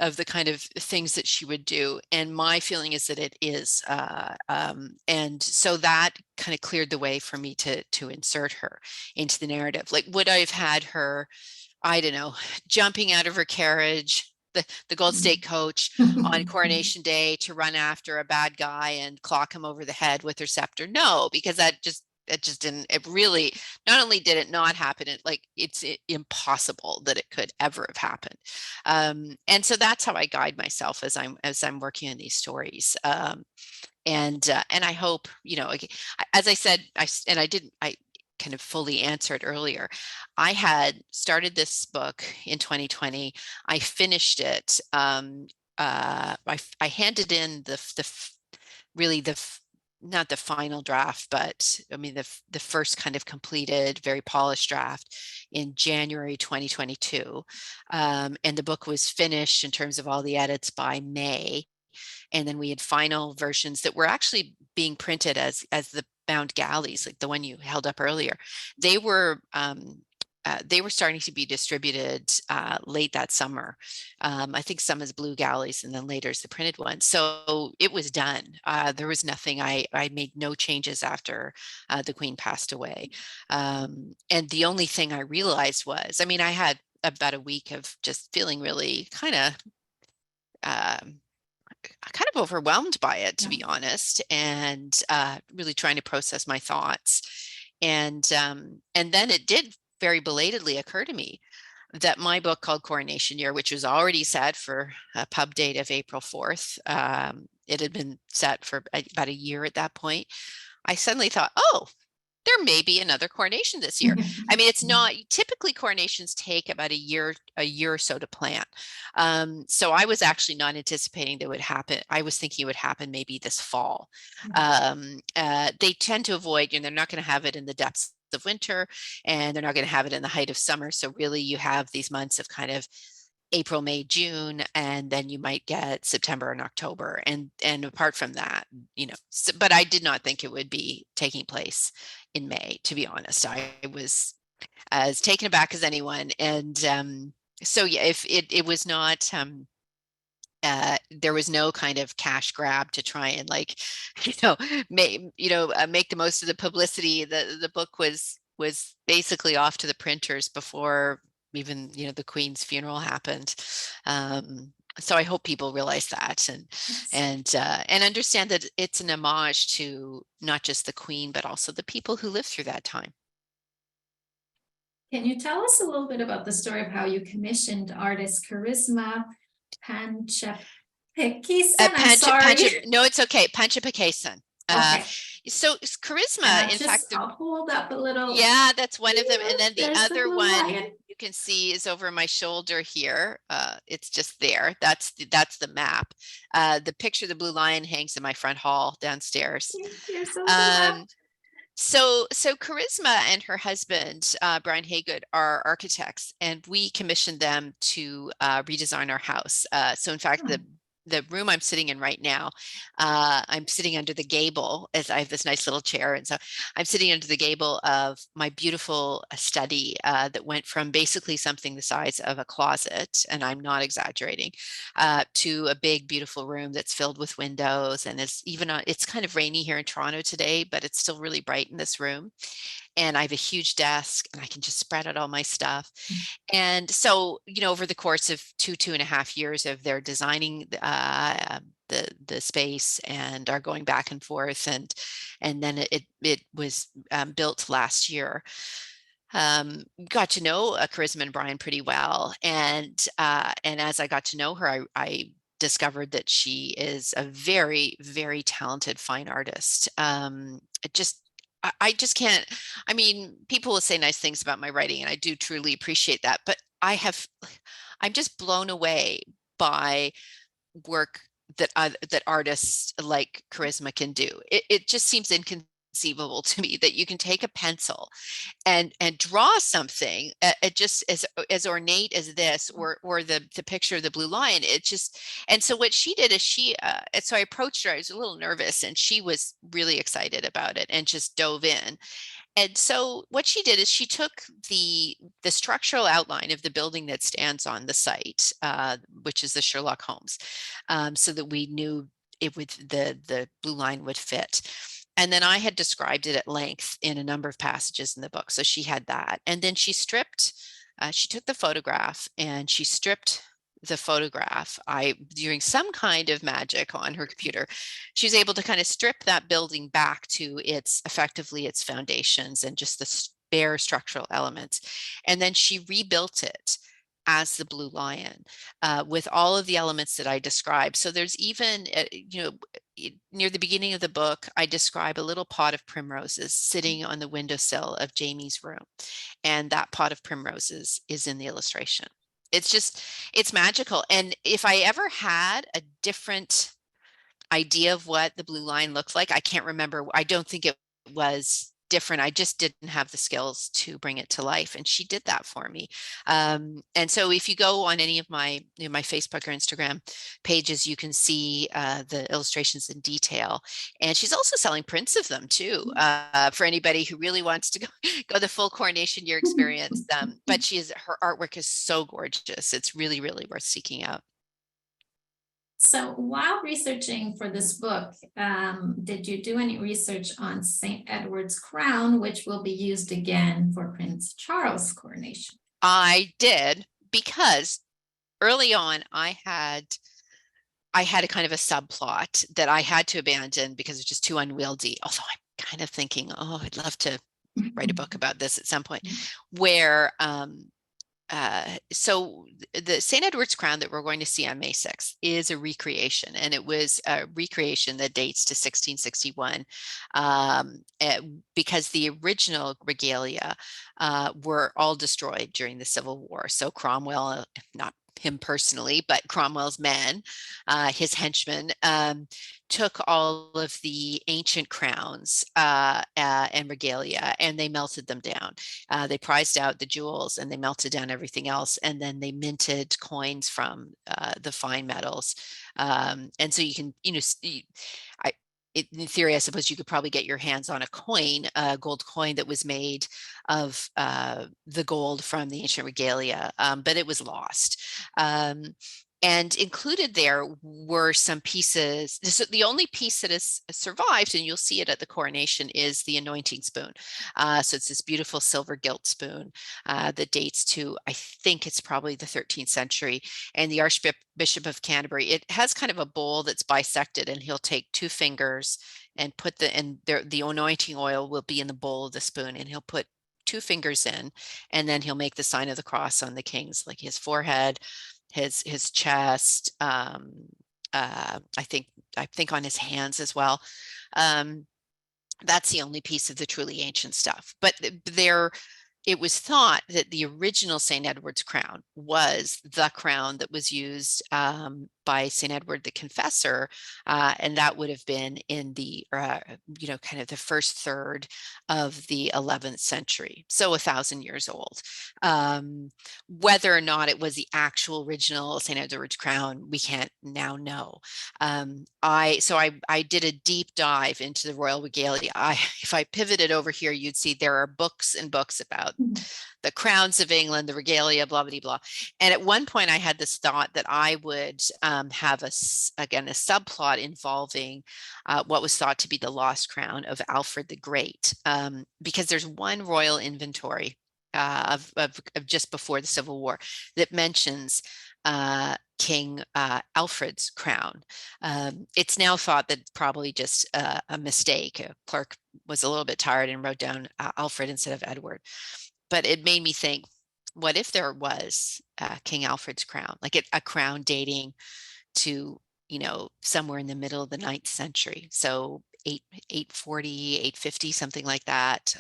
of the kind of things that she would do? And my feeling is that it is. And so that kind of cleared the way for me to insert her into the narrative. Like, would I have had her, I don't know, jumping out of her carriage the Gold State coach on Coronation Day to run after a bad guy and clock him over the head with her scepter. No, because it just didn't, it really, not only did it not happen, it's impossible that it could ever have happened. And so that's how I guide myself as I'm working on these stories. And I hope, as I said, I kind of fully answered earlier. I had started this book in 2020. I finished it. I handed in not the final draft, but I mean the first kind of completed, very polished draft in January 2022, and the book was finished in terms of all the edits by May. And then we had final versions that were actually being printed as the bound galleys, like the one you held up earlier. They were starting to be distributed late that summer. I think some as blue galleys and then later as the printed one. So it was done. There was nothing, I made no changes after the Queen passed away. And the only thing I realized was, I mean, I had about a week of just feeling really kind of overwhelmed by it, to be honest, and really trying to process my thoughts. And then it did very belatedly occur to me that my book called Coronation Year, which was already set for a pub date of April 4th, it had been set for about a year at that point. I suddenly thought, oh, there may be another coronation this year. I mean, it's not typically, coronations take about a year or so to plan. So I was actually not anticipating that would happen. I was thinking it would happen maybe this fall. They tend to avoid, they're not going to have it in the depths of winter, and they're not going to have it in the height of summer. So really you have these months of kind of April, May, June, and then you might get September and October. And apart from that, but I did not think it would be taking place in May, to be honest. I was as taken aback as anyone. And so yeah, if it was not, there was no kind of cash grab to try and make the most of the publicity. The book was basically off to the printers before even the Queen's funeral happened. So I hope people realize that and understand that it's an homage to not just the Queen, but also the people who lived through that time. Can you tell us a little bit about the story of how you commissioned artist Charisma Panchapikisson? I'm sorry. No, it's okay. Panchapikisson. Okay. So Charisma, in fact, I'll hold up a little. Yeah, that's one of them. And then the other one lion you can see is over my shoulder here. It's just there. That's the map. The picture of the blue lion hangs in my front hall downstairs. You're so So Charisma and her husband, Brian Haygood, are architects, and we commissioned them to redesign our house. So in fact, the room I'm sitting in right now, I'm sitting under the gable, as I have this nice little chair. And so I'm sitting under the gable of my beautiful study that went from basically something the size of a closet, and I'm not exaggerating, to a big, beautiful room that's filled with windows. And it's kind of rainy here in Toronto today, but it's still really bright in this room. And I have a huge desk and I can just spread out all my stuff. And so, over the course of 2.5 years of their designing the space and are going back and forth, and then it was built last year. Got to know Charisma and Brian pretty well. And as I got to know her, I discovered that she is a very, very talented fine artist. I just can't, I mean, people will say nice things about my writing, and I do truly appreciate that, but I'm just blown away by work that artists like Charisma can do. It just seems inconceivable to me that you can take a pencil and draw something just as ornate as this, or the picture of the blue lion. And so what she did is so I approached her. I was a little nervous, and she was really excited about it and just dove in. And so what she did is she took the structural outline of the building that stands on the site, which is the Sherlock Holmes, so that we knew the blue line would fit. And then I had described it at length in a number of passages in the book. So she had that. And then she took the photograph and she stripped the photograph, doing some kind of magic on her computer, she's able to kind of strip that building back to effectively its foundations and just the bare structural elements. And then she rebuilt it as the Blue Lion, with all of the elements that I described. So there's even, near the beginning of the book, I describe a little pot of primroses sitting on the windowsill of Jamie's room. And that pot of primroses is in the illustration. It's magical. And if I ever had a different idea of what the Blue Line looked like, I can't remember. I don't think it was different. I just didn't have the skills to bring it to life. And she did that for me. And so if you go on any of my, my Facebook or Instagram pages, you can see the illustrations in detail. And she's also selling prints of them too, for anybody who really wants to go the full Coronation Year experience. But her artwork is so gorgeous. It's really, really worth seeking out. So while researching for this book, did you do any research on St. Edward's crown, which will be used again for Prince Charles' coronation? I did, because early on I had a kind of a subplot that I had to abandon because it's just too unwieldy. Although I'm kind of thinking, oh, I'd love to write a book about this at some point, where so the St. Edward's crown that we're going to see on May 6th is a recreation, and it was a recreation that dates to 1661, because the original regalia were all destroyed during the Civil War. So Cromwell, not him personally, but Cromwell's men, his henchmen, took all of the ancient crowns and regalia, and they melted them down. They prized out the jewels and they melted down everything else, and then they minted coins from the fine metals. And so you can, in theory, I suppose you could probably get your hands on a coin, a gold coin that was made of the gold from the ancient regalia, but it was lost. And included there were some pieces. So the only piece that has survived, and you'll see it at the coronation, is the anointing spoon. So it's this beautiful silver gilt spoon that dates to, I think it's probably the 13th century. And the Archbishop of Canterbury, it has kind of a bowl that's bisected, and he'll take two fingers and put the anointing oil will be in the bowl of the spoon, and he'll put two fingers in, and then he'll make the sign of the cross on the king's, like his forehead, his chest, I think on his hands as well. That's the only piece of the truly ancient stuff. But it was thought that the original St. Edward's crown was the crown that was used by St. Edward the Confessor, and that would have been in the, kind of the first third of the 11th century, so 1,000 years old. Whether or not it was the actual original St. Edward's crown, we can't now know. I did a deep dive into the royal regalia. If I pivoted over here, you'd see there are books and books about the crowns of England, the regalia, blah, blah, blah. And at one point I had this thought that I would have a subplot involving what was thought to be the lost crown of Alfred the Great, because there's one royal inventory of just before the Civil War that mentions King Alfred's crown. It's now thought that probably just a mistake. A clerk was a little bit tired and wrote down Alfred instead of Edward. But it made me think, what if there was King Alfred's crown, like a crown dating to, somewhere in the middle of the 9th century. So 840, 850, something like that.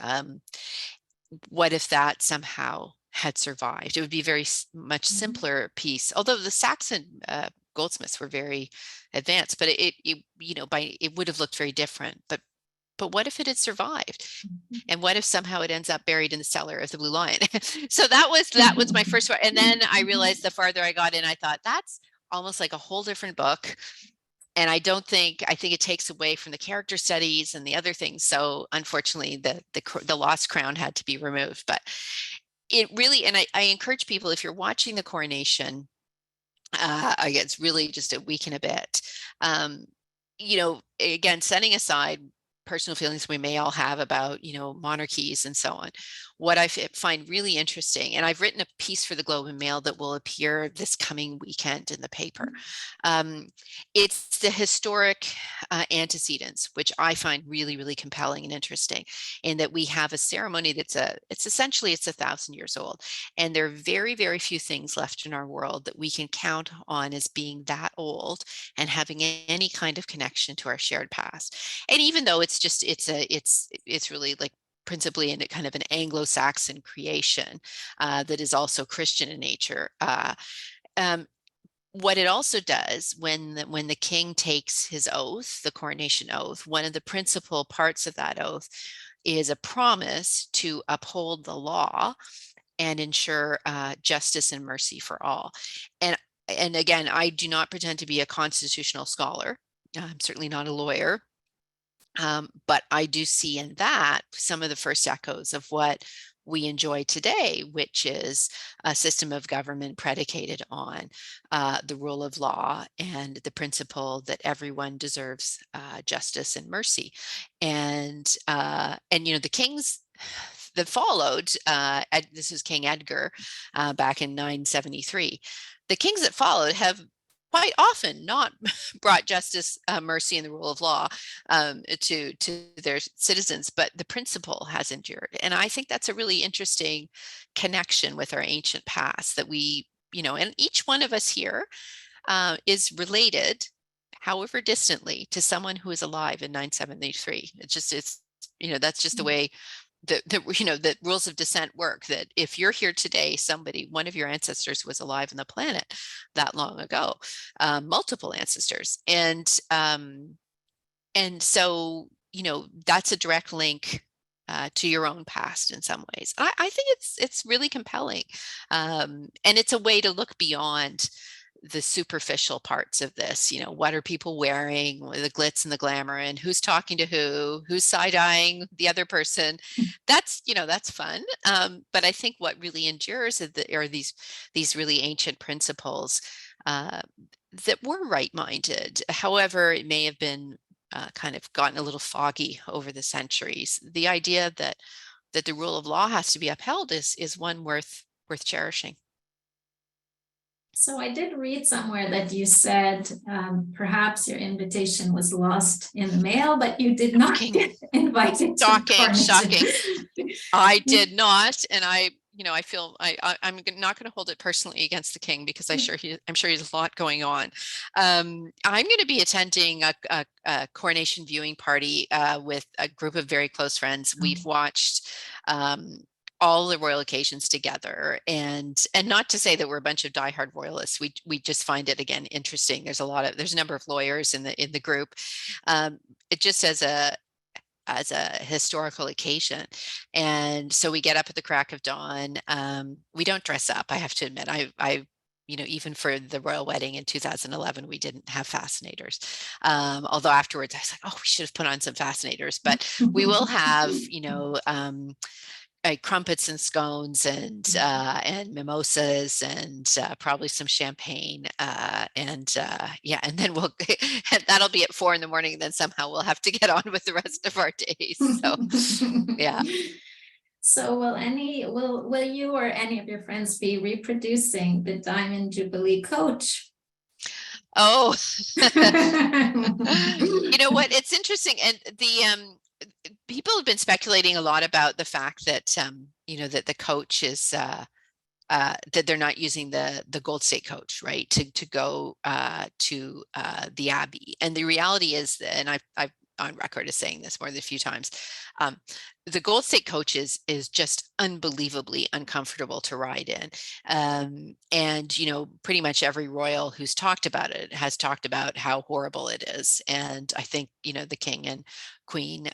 What if that somehow had survived? It would be very much simpler piece, although the Saxon goldsmiths were very advanced, but it would have looked very different. But what if it had survived? And what if somehow it ends up buried in the cellar of the Blue Lion? So that was my first one. And then I realized the farther I got in, I thought that's almost like a whole different book. And I think it takes away from the character studies and the other things. So unfortunately, the lost crown had to be removed. But it really, and I encourage people, if you're watching the coronation, it's really just a week and a bit. Again, setting aside personal feelings we may all have about, monarchies and so on. What I find really interesting, and I've written a piece for the Globe and Mail that will appear this coming weekend in the paper. It's the historic antecedents, which I find really, really compelling and interesting, in that we have a ceremony it's essentially 1,000 years old. And there are very, very few things left in our world that we can count on as being that old and having any kind of connection to our shared past. And even though it's really like principally in a kind of an Anglo-Saxon creation that is also Christian in nature. Um, what it also does when the king takes his oath, the coronation oath, one of the principal parts of that oath is a promise to uphold the law and ensure justice and mercy for all. And again, I do not pretend to be a constitutional scholar. I'm certainly not a lawyer. But I do see in that some of the first echoes of what we enjoy today, which is a system of government predicated on the rule of law and the principle that everyone deserves justice and mercy. And the kings that followed, this is King Edgar back in 973. The kings that followed have quite often not brought justice, mercy, and the rule of law to their citizens, but the principle has endured. And I think that's a really interesting connection with our ancient past, that we, and each one of us here is related, however distantly, to someone who is alive in 973. That's just the way the rules of descent work, that if you're here today, one of your ancestors was alive on the planet that long ago, multiple ancestors. And so, that's a direct link to your own past in some ways. I think it's really compelling. And it's a way to look beyond the superficial parts of this. What are people wearing, the glitz and the glamour, and who's talking to who's side-eyeing the other person. That's fun. But I think what really endures are these really ancient principles that were right-minded. However, it may have been kind of gotten a little foggy over the centuries. The idea that the rule of law has to be upheld is one worth cherishing. So I did read somewhere that you said perhaps your invitation was lost in the mail, but you did not get invited to the coronation. Shocking. I did not, and I feel I'm not going to hold it personally against the king, because I'm sure he has a lot going on. I'm going to be attending a coronation viewing party with a group of very close friends. We've watched all the royal occasions together, and not to say that we're a bunch of diehard royalists. We just find it, again, interesting. There's a number of lawyers in the group. It just as a historical occasion. And so we get up at the crack of dawn. We don't dress up, I have to admit. I even for the royal wedding in 2011, we didn't have fascinators. Although afterwards I was like, oh, we should have put on some fascinators. But we will have, crumpets and scones and mimosas and probably some champagne and then that'll be at 4 a.m. and then somehow we'll have to get on with the rest of our days. So yeah. So will you or any of your friends be reproducing the Diamond Jubilee coach? Oh, you know what? It's interesting, and people have been speculating a lot about the fact that that the coach is that they're not using the Gold State coach, right, to go to the Abbey. And the reality is, and I've on record as saying this more than a few times, the Gold State coach is just unbelievably uncomfortable to ride in. And pretty much every royal who's talked about it has talked about how horrible it is. And I think the king and queen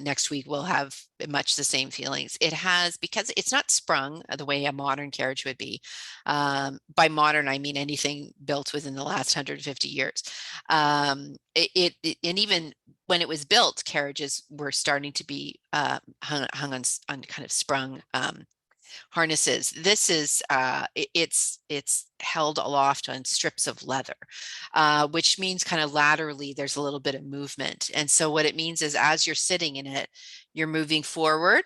next week will have much the same feelings. It has, because it's not sprung the way a modern carriage would be. By modern, I mean anything built within the last 150 years. And even when it was built, carriages were starting to be hung on kind of sprung harnesses. This is it's held aloft on strips of leather, which means kind of laterally there's a little bit of movement. And so what it means is as you're sitting in it, you're moving forward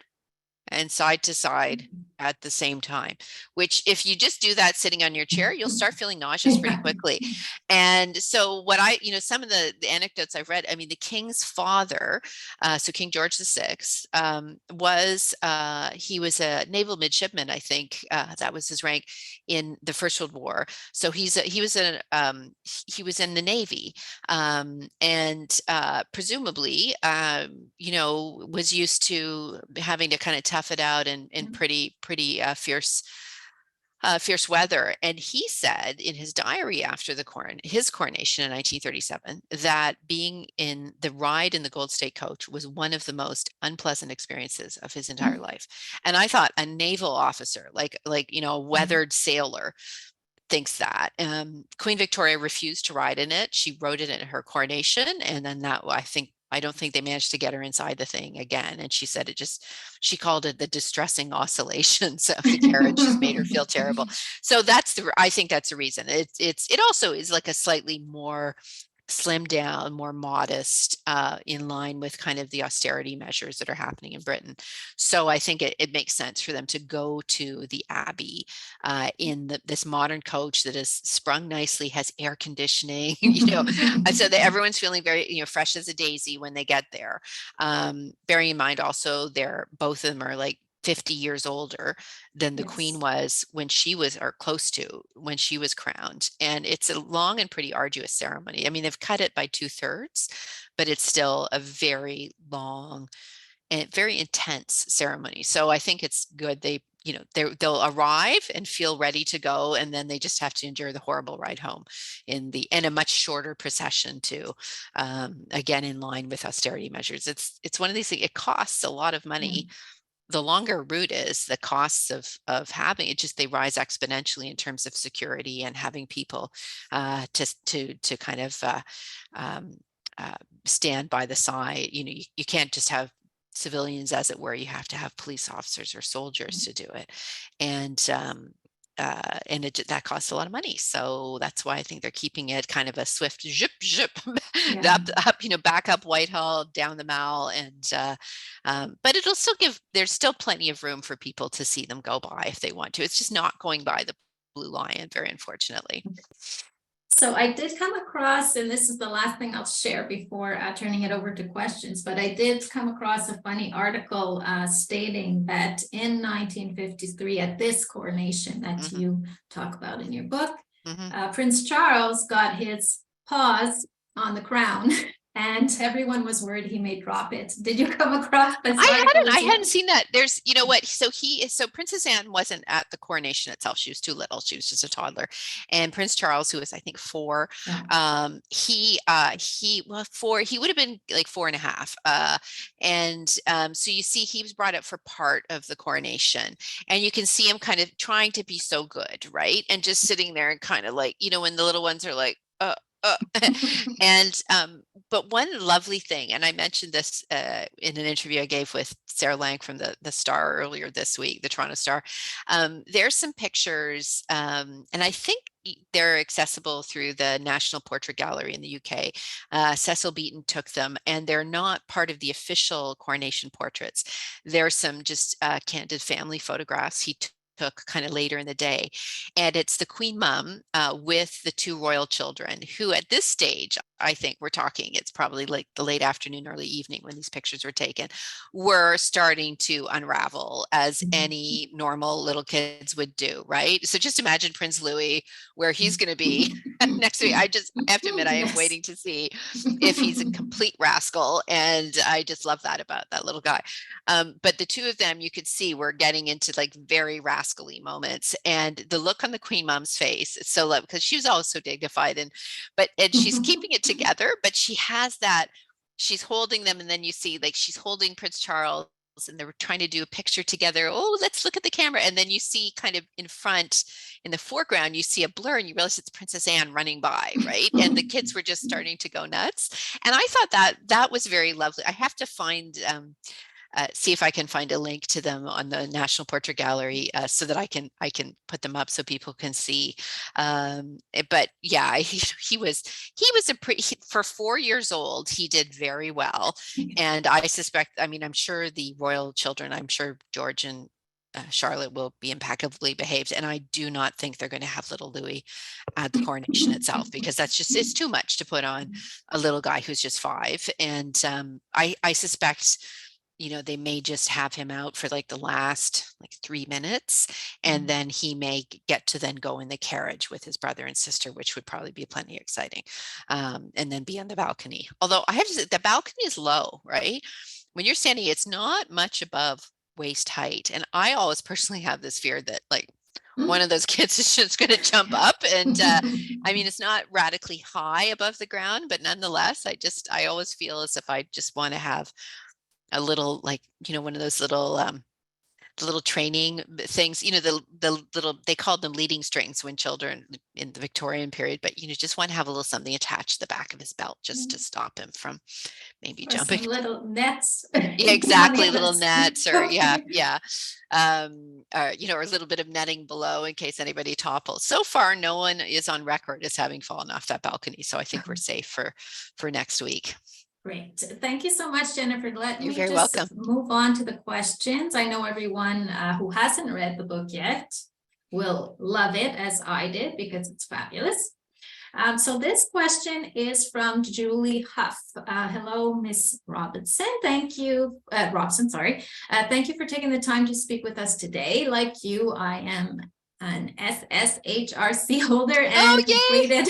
and side to side at the same time, which if you just do that sitting on your chair, you'll start feeling nauseous pretty Yeah. quickly. And so what I, some of the anecdotes I've read, I mean, the king's father, so King George VI, he was a naval midshipman, I think, that was his rank in the First World War. So he was in the Navy, and presumably, was used to having to kind of tough it out in pretty fierce weather. And he said in his diary after his coronation in 1937 that being in the ride in the Gold State coach was one of the most unpleasant experiences of his entire life. And I thought a naval officer, like a weathered sailor, thinks that. Queen Victoria refused to ride in it. She rode it at her coronation, and then I don't think they managed to get her inside the thing again. And she said she called it the distressing oscillations of the carriage, just made her feel terrible. So I think that's the reason. It also is like a slightly more slimmed down, more modest, in line with kind of the austerity measures that are happening in Britain. So I think it makes sense for them to go to the Abbey in this modern coach that is sprung nicely, has air conditioning, so that everyone's feeling very, fresh as a daisy when they get there. Bearing in mind also, both of them are like 50 years older than the Queen was when she was, or close to when she was crowned. And it's a long and pretty arduous ceremony. I mean, they've cut it by 2/3, but it's still a very long and very intense ceremony. So I think it's good. They'll arrive and feel ready to go, and then they just have to endure the horrible ride home in a much shorter procession too. Again, in line with austerity measures. It's one of these things. It costs a lot of money. The longer route is, the costs of having it, they rise exponentially in terms of security and having people to kind of um, stand by the side. You can't just have civilians, as it were. You have to have police officers or soldiers to do it, and that costs a lot of money. So that's why I think they're keeping it kind of a swift zip back up Whitehall, down the Mall, and but there's still plenty of room for people to see them go by if they want to. It's just not going by the Blue Lion, very unfortunately. So I did come across, and this is the last thing I'll share before turning it over to questions, but I did come across a funny article stating that in 1953, at this coronation that you talk about in your book, Prince Charles got his paws on the crown, and everyone was worried he may drop it. Did you come across this article? I hadn't seen that. There's, what, so Princess Anne wasn't at the coronation itself. She was too little. She was just a toddler. And Prince Charles, who was, I think, 4, he would have been like 4.5. So you see, he was brought up for part of the coronation, and you can see him kind of trying to be so good, right? And just sitting there and kind of like, when the little ones are like, and but one lovely thing, and I mentioned this in an interview I gave with Sarah Lang from the Star earlier this week, the Toronto Star. There's some pictures, and I think they're accessible through the National Portrait Gallery in the UK. Cecil Beaton took them, and they're not part of the official coronation portraits. There's some just candid family photographs he took kind of later in the day, and it's the Queen Mum with the 2 royal children, who at this stage, I think we're talking, it's probably like the late afternoon, early evening when these pictures were taken, were starting to unravel, as any normal little kids would do, right? So just imagine Prince Louis, where he's going to be next week. I have to admit, I am waiting to see if he's a complete rascal, and I just love that about that little guy. But the 2 of them, you could see, were getting into like very rascally moments, and the look on the Queen Mom's face, it's so lovely, because she was always so dignified, and she's keeping it together, but she has that, she's holding them, and then you see like she's holding Prince Charles, and they were trying to do a picture together. Oh, let's look at the camera. And then you see kind of in front, in the foreground, you see a blur, and you realize it's Princess Anne running by, right? And the kids were just starting to go nuts. And I thought that was very lovely. I have to find see if I can find a link to them on the National Portrait Gallery, so that I can put them up so people can see. But yeah, he was a pretty, for 4 years old, he did very well. And I suspect, I mean, I'm sure the royal children, I'm sure George and Charlotte will be impeccably behaved. And I do not think they're going to have little Louis at the coronation itself, because that's just, it's too much to put on a little guy who's just 5. And I suspect, they may just have him out for like the last 3 minutes, and then he may get to then go in the carriage with his brother and sister, which would probably be plenty exciting, and then be on the balcony. Although I have to say, the balcony is low, right? When you're standing, it's not much above waist height. And I always personally have this fear that one of those kids is just going to jump up. And I mean, it's not radically high above the ground, but nonetheless, I always feel as if I just want to have a little, one of those little the little training things, the little, they called them leading strings when children in the Victorian period, but just want to have a little something attached to the back of his belt just to stop him from maybe or jumping. some little nets. Yeah, exactly. Little Nets. nets, or yeah. Or a little bit of netting below in case anybody topples. So far, no one is on record as having fallen off that balcony. So I think we're safe for next week. Great. Thank you so much, Jennifer. Let You're me very just welcome. move on to the questions. I know everyone who hasn't read the book yet will love it, as I did, because it's fabulous. So this question is from Julie Huff. Hello, Miss Robinson. Thank you, Robson, sorry. Thank you for taking the time to speak with us today. Like you, I am an SSHRC holder and completed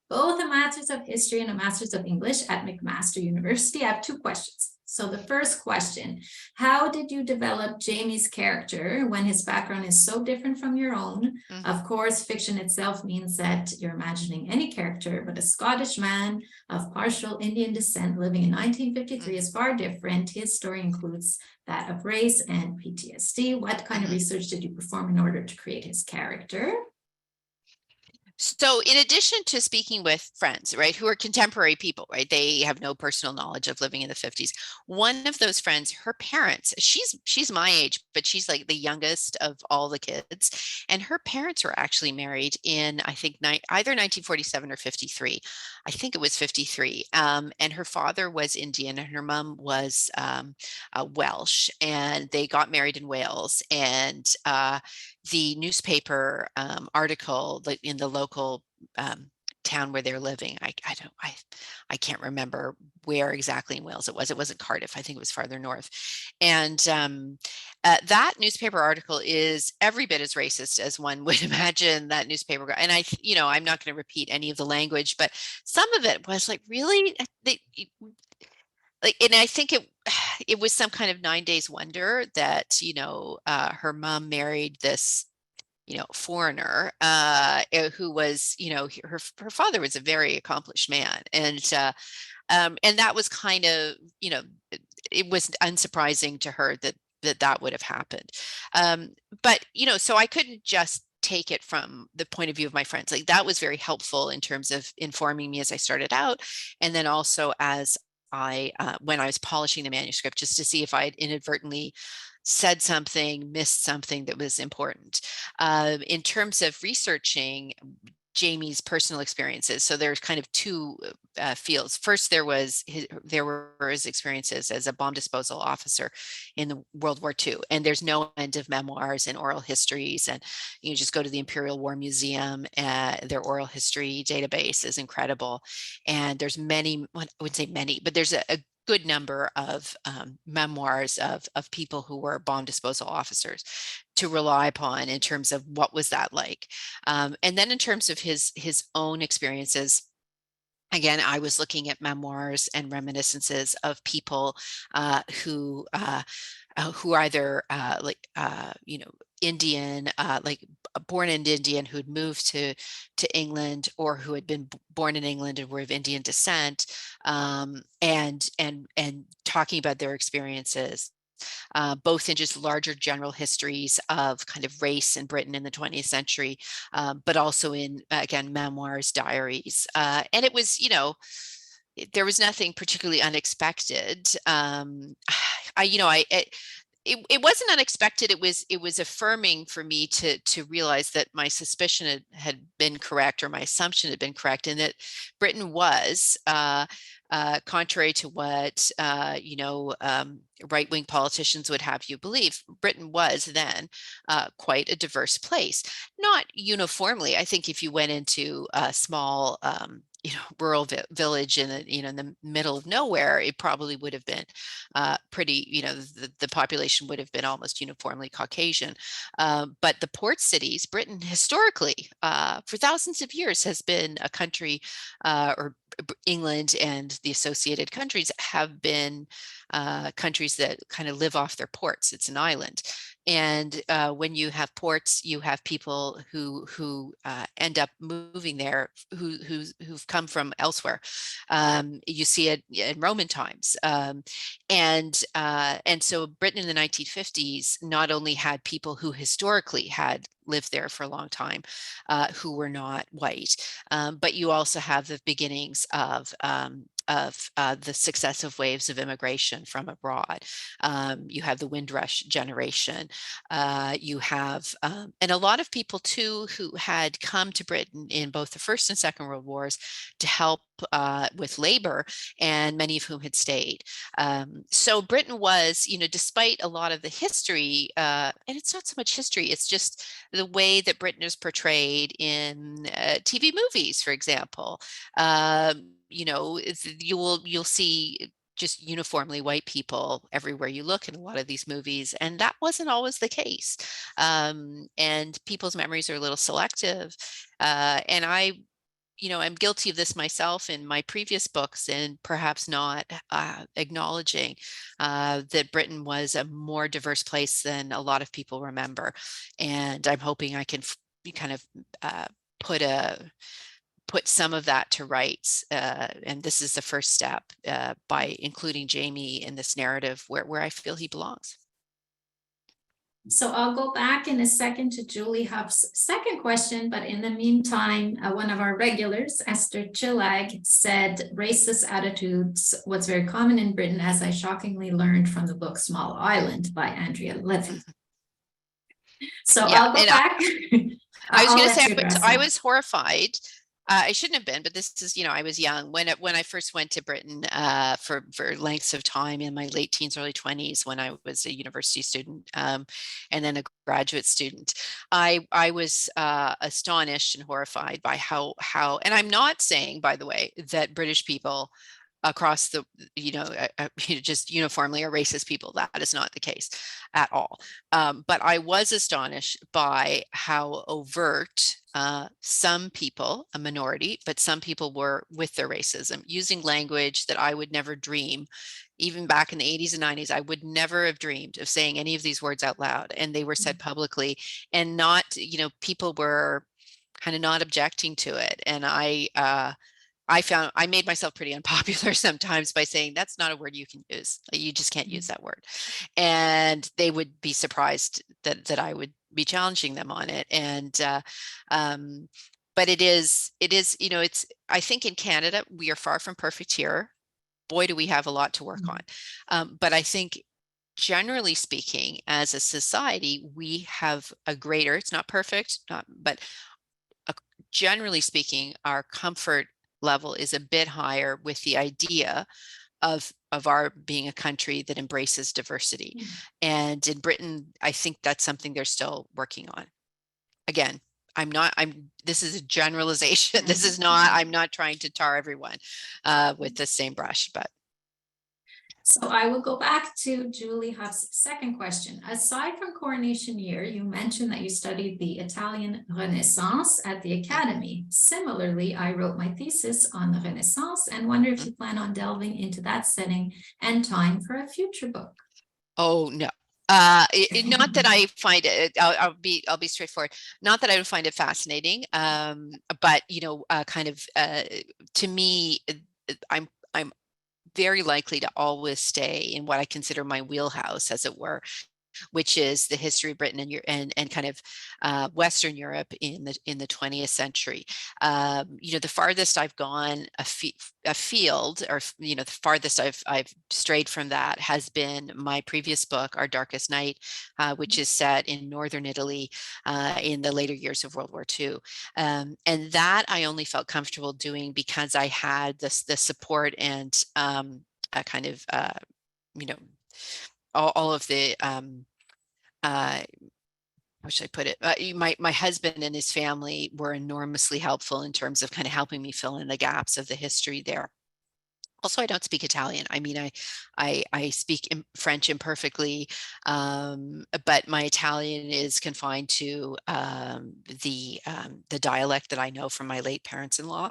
both a Master's of History and a Master's of English at McMaster University. I have 2 questions. So the first question, how did you develop Jamie's character when his background is so different from your own? Mm-hmm. Of course, fiction itself means that you're imagining any character, but a Scottish man of partial Indian descent living in 1953 is far different. His story includes that of race and PTSD. What kind of research did you perform in order to create his character? So in addition to speaking with friends, right, who are contemporary people, right, they have no personal knowledge of living in the 50s. One of those friends, her parents, she's my age, but she's like the youngest of all the kids. And her parents were actually married in, I think, either 1947 or 53. I think it was 53. And her father was Indian and her mom was Welsh, and they got married in Wales. And the newspaper article in the local town where they're living, I can't remember where exactly in Wales it was. It wasn't Cardiff. I think it was farther north. And that newspaper article is every bit as racist as one would imagine that newspaper. And I'm not going to repeat any of the language, but some of it was like, really? And I think it was some kind of 9 days wonder that, her mom married this, foreigner who was, her father was a very accomplished man. And that was kind of, it was unsurprising to her that would have happened. But, so I couldn't just take it from the point of view of my friends. Like, that was very helpful in terms of informing me as I started out. And then also as when I was polishing the manuscript, just to see if I had inadvertently said something, missed something that was important. In terms of researching Jamie's personal experiences, so there's kind of 2 fields. First, there were his experiences as a bomb disposal officer in the World War II, and there's no end of memoirs and oral histories. And you just go to the Imperial War Museum, their oral history database is incredible. And there's many, I wouldn't say many, but there's a good number of memoirs of people who were bomb disposal officers to rely upon in terms of what was that like. And then in terms of his own experiences, again, I was looking at memoirs and reminiscences of people who either Indian, born in Indian, who'd moved to England, or who had been born in England and were of Indian descent, and talking about their experiences. Both in just larger general histories of kind of race in Britain in the 20th century, but also in, again, memoirs, diaries. And it was, there was nothing particularly unexpected. it wasn't unexpected. It was affirming for me to realize that my suspicion had been correct, or my assumption had been correct, and that Britain was, contrary to what right-wing politicians would have you believe, Britain was then quite a diverse place. Not uniformly. I think if you went into a small rural village in in the middle of nowhere, it probably would have been pretty, the population would have been almost uniformly Caucasian. But the port cities, Britain historically, for thousands of years, has been a country, or England and the associated countries have been countries that kind of live off their ports. It's an island. And when you have ports, you have people who end up moving there, who've come from elsewhere. You see it in Roman times, and so Britain in the 1950s not only had people who historically had lived there for a long time, who were not white, but you also have the beginnings of the successive waves of immigration from abroad. You have the Windrush generation. You have, and a lot of people too who had come to Britain in both the First and Second World Wars to help with labor, and many of whom had stayed. So Britain was, despite a lot of the history, and it's not so much history, it's just the way that Britain is portrayed in TV movies, for example. You'll see just uniformly white people everywhere you look in a lot of these movies, and that wasn't always the case. And people's memories are a little selective, and I'm guilty of this myself in my previous books, and perhaps not acknowledging that Britain was a more diverse place than a lot of people remember. And I'm hoping I can kind of put some of that to rights. And this is the first step, by including Jamie in this narrative where I feel he belongs. So I'll go back in a second to Julie Huff's second question, but in the meantime, one of our regulars, Esther Chilag, said racist attitudes was very common in Britain, as I shockingly learned from the book Small Island by Andrea Levy. So Yeah, I'll go back. I was going to say, I that. was horrified. I shouldn't have been, but this is, I was young when I first went to Britain for lengths of time in my late teens, early 20s, when I was a university student, and then a graduate student. I was astonished and horrified by how, and I'm not saying, by the way, that British people across the, just uniformly are racist people. That is not the case at all. But I was astonished by how overt some people, a minority, but some people were with their racism, using language that I would never dream. Even back in the 80s and 90s, I would never have dreamed of saying any of these words out loud. And they were said publicly, and not, people were kind of not objecting to it. And I made myself pretty unpopular sometimes by saying that's not a word you can use. You just can't use that word. And they would be surprised that I would be challenging them on it. And but it is, I think in Canada, we are far from perfect here. Boy, do we have a lot to work on. But I think generally speaking, as a society, we have a greater, it's not perfect, but generally speaking, our comfort level is a bit higher with the idea of our being a country that embraces diversity. And in Britain, I think that's something they're still working on. Again, this is a generalization. This is not, I'm not trying to tar everyone with the same brush, but. So I will go back to Julie Huff's second question. Aside from Coronation Year, you mentioned that you studied the Italian Renaissance at the Academy. Similarly, I wrote my thesis on the Renaissance and wonder if you plan on delving into that setting and time for a future book. Oh, no. Not that I find it, I'll be straightforward. Not that I would find it fascinating, but kind of to me, I'm very likely to always stay in what I consider my wheelhouse, as it were. which is the history of Britain and kind of Western Europe in the 20th century. The farthest I've gone afield, or the farthest I've strayed from that has been my previous book, Our Darkest Night, which is set in northern Italy in the later years of World War II. And that I only felt comfortable doing because I had the support and a kind of all of the how should I put it? My husband and his family were enormously helpful in terms of kind of helping me fill in the gaps of the history there. Also, I don't speak Italian. I mean, I speak French imperfectly, but my Italian is confined to the dialect that I know from my late parents-in-law,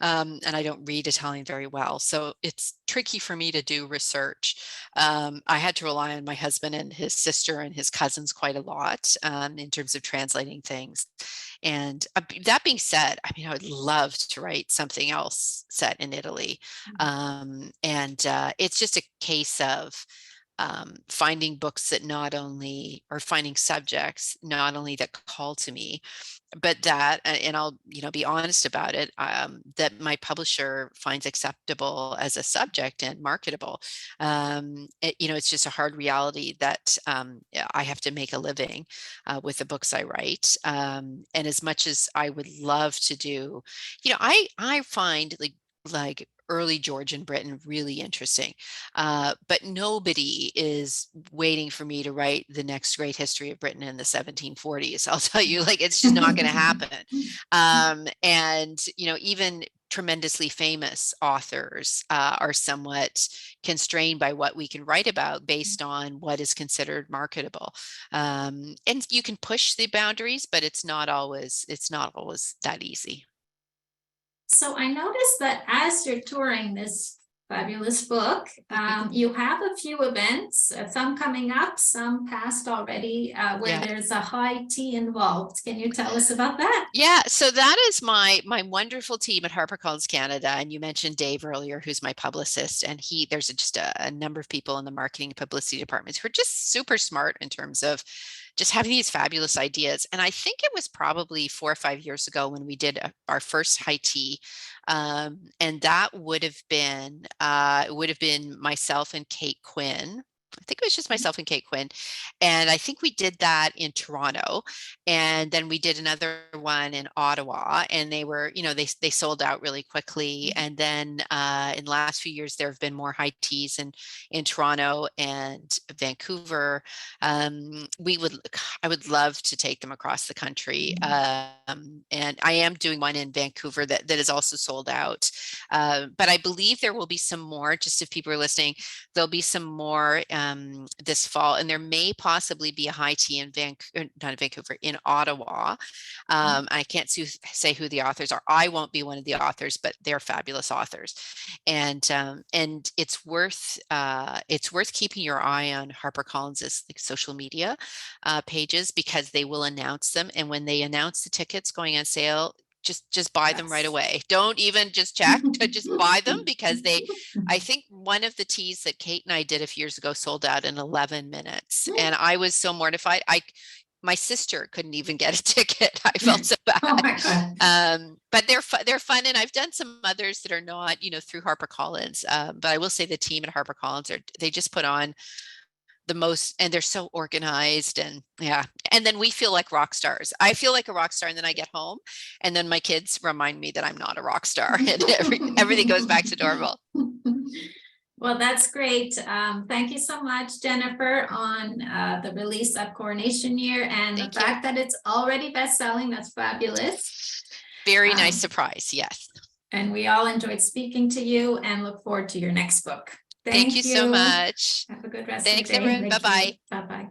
and I don't read Italian very well. So it's tricky for me to do research. I had to rely on my husband and his sister and his cousins quite a lot in terms of translating things. And that being said, I mean, I would love to write something else set in Italy. It's just a case of finding books that finding subjects not only that call to me, but that, and I'll be honest about it, that my publisher finds acceptable as a subject and marketable. It's just a hard reality that I have to make a living with the books I write. And as much as I would love to do, I find like early Georgian Britain really interesting. But nobody is waiting for me to write the next great history of Britain in the 1740s. I'll tell you, it's just not going to happen. Even tremendously famous authors are somewhat constrained by what we can write about based on what is considered marketable. And you can push the boundaries, but it's not always that easy. So I noticed that as you're touring this fabulous book, you have a few events, some coming up, some past already, where there's a high tea involved. Can you tell us about that? Yeah, so that is my wonderful team at HarperCollins Canada, and you mentioned Dave earlier, who's my publicist, and there's just a number of people in the marketing and publicity departments who are just super smart in terms of just having these fabulous ideas. And I think it was probably 4 or 5 years ago when we did our first high tea, and that would have been myself and Kate Quinn. I think it was just myself and Kate Quinn. And I think we did that in Toronto. And then we did another one in Ottawa, and they were, they sold out really quickly. And then in the last few years, there have been more high teas in Toronto and Vancouver. I would love to take them across the country. And I am doing one in Vancouver that is also sold out. But I believe there will be some more, just if people are listening, there'll be some more this fall, and there may possibly be a high tea in in Ottawa. I can't say who the authors are. I won't be one of the authors, but they're fabulous authors, and it's worth keeping your eye on HarperCollins's social media pages, because they will announce them, and when they announce the tickets going on sale, just buy them right away. Don't even just check, just buy them, because I think one of the teas that Kate and I did a few years ago sold out in 11 minutes. And I was so mortified. My sister couldn't even get a ticket. I felt so bad. Oh my God. But they're fun. And I've done some others that are not, through HarperCollins. But I will say the team at HarperCollins, they just put on the most, and they're so organized, and and then we feel like rock stars. I feel like a rock star, and then I get home, and then my kids remind me that I'm not a rock star, and everything goes back to normal. Well, that's great. Thank you so much, Jennifer, on the release of Coronation Year, and the fact that it's already best-selling. That's fabulous. Very nice surprise. Yes. And we all enjoyed speaking to you, and look forward to your next book. Thank you so much. Have a good rest Thanks, of the day. everyone. Bye-bye. Bye-bye.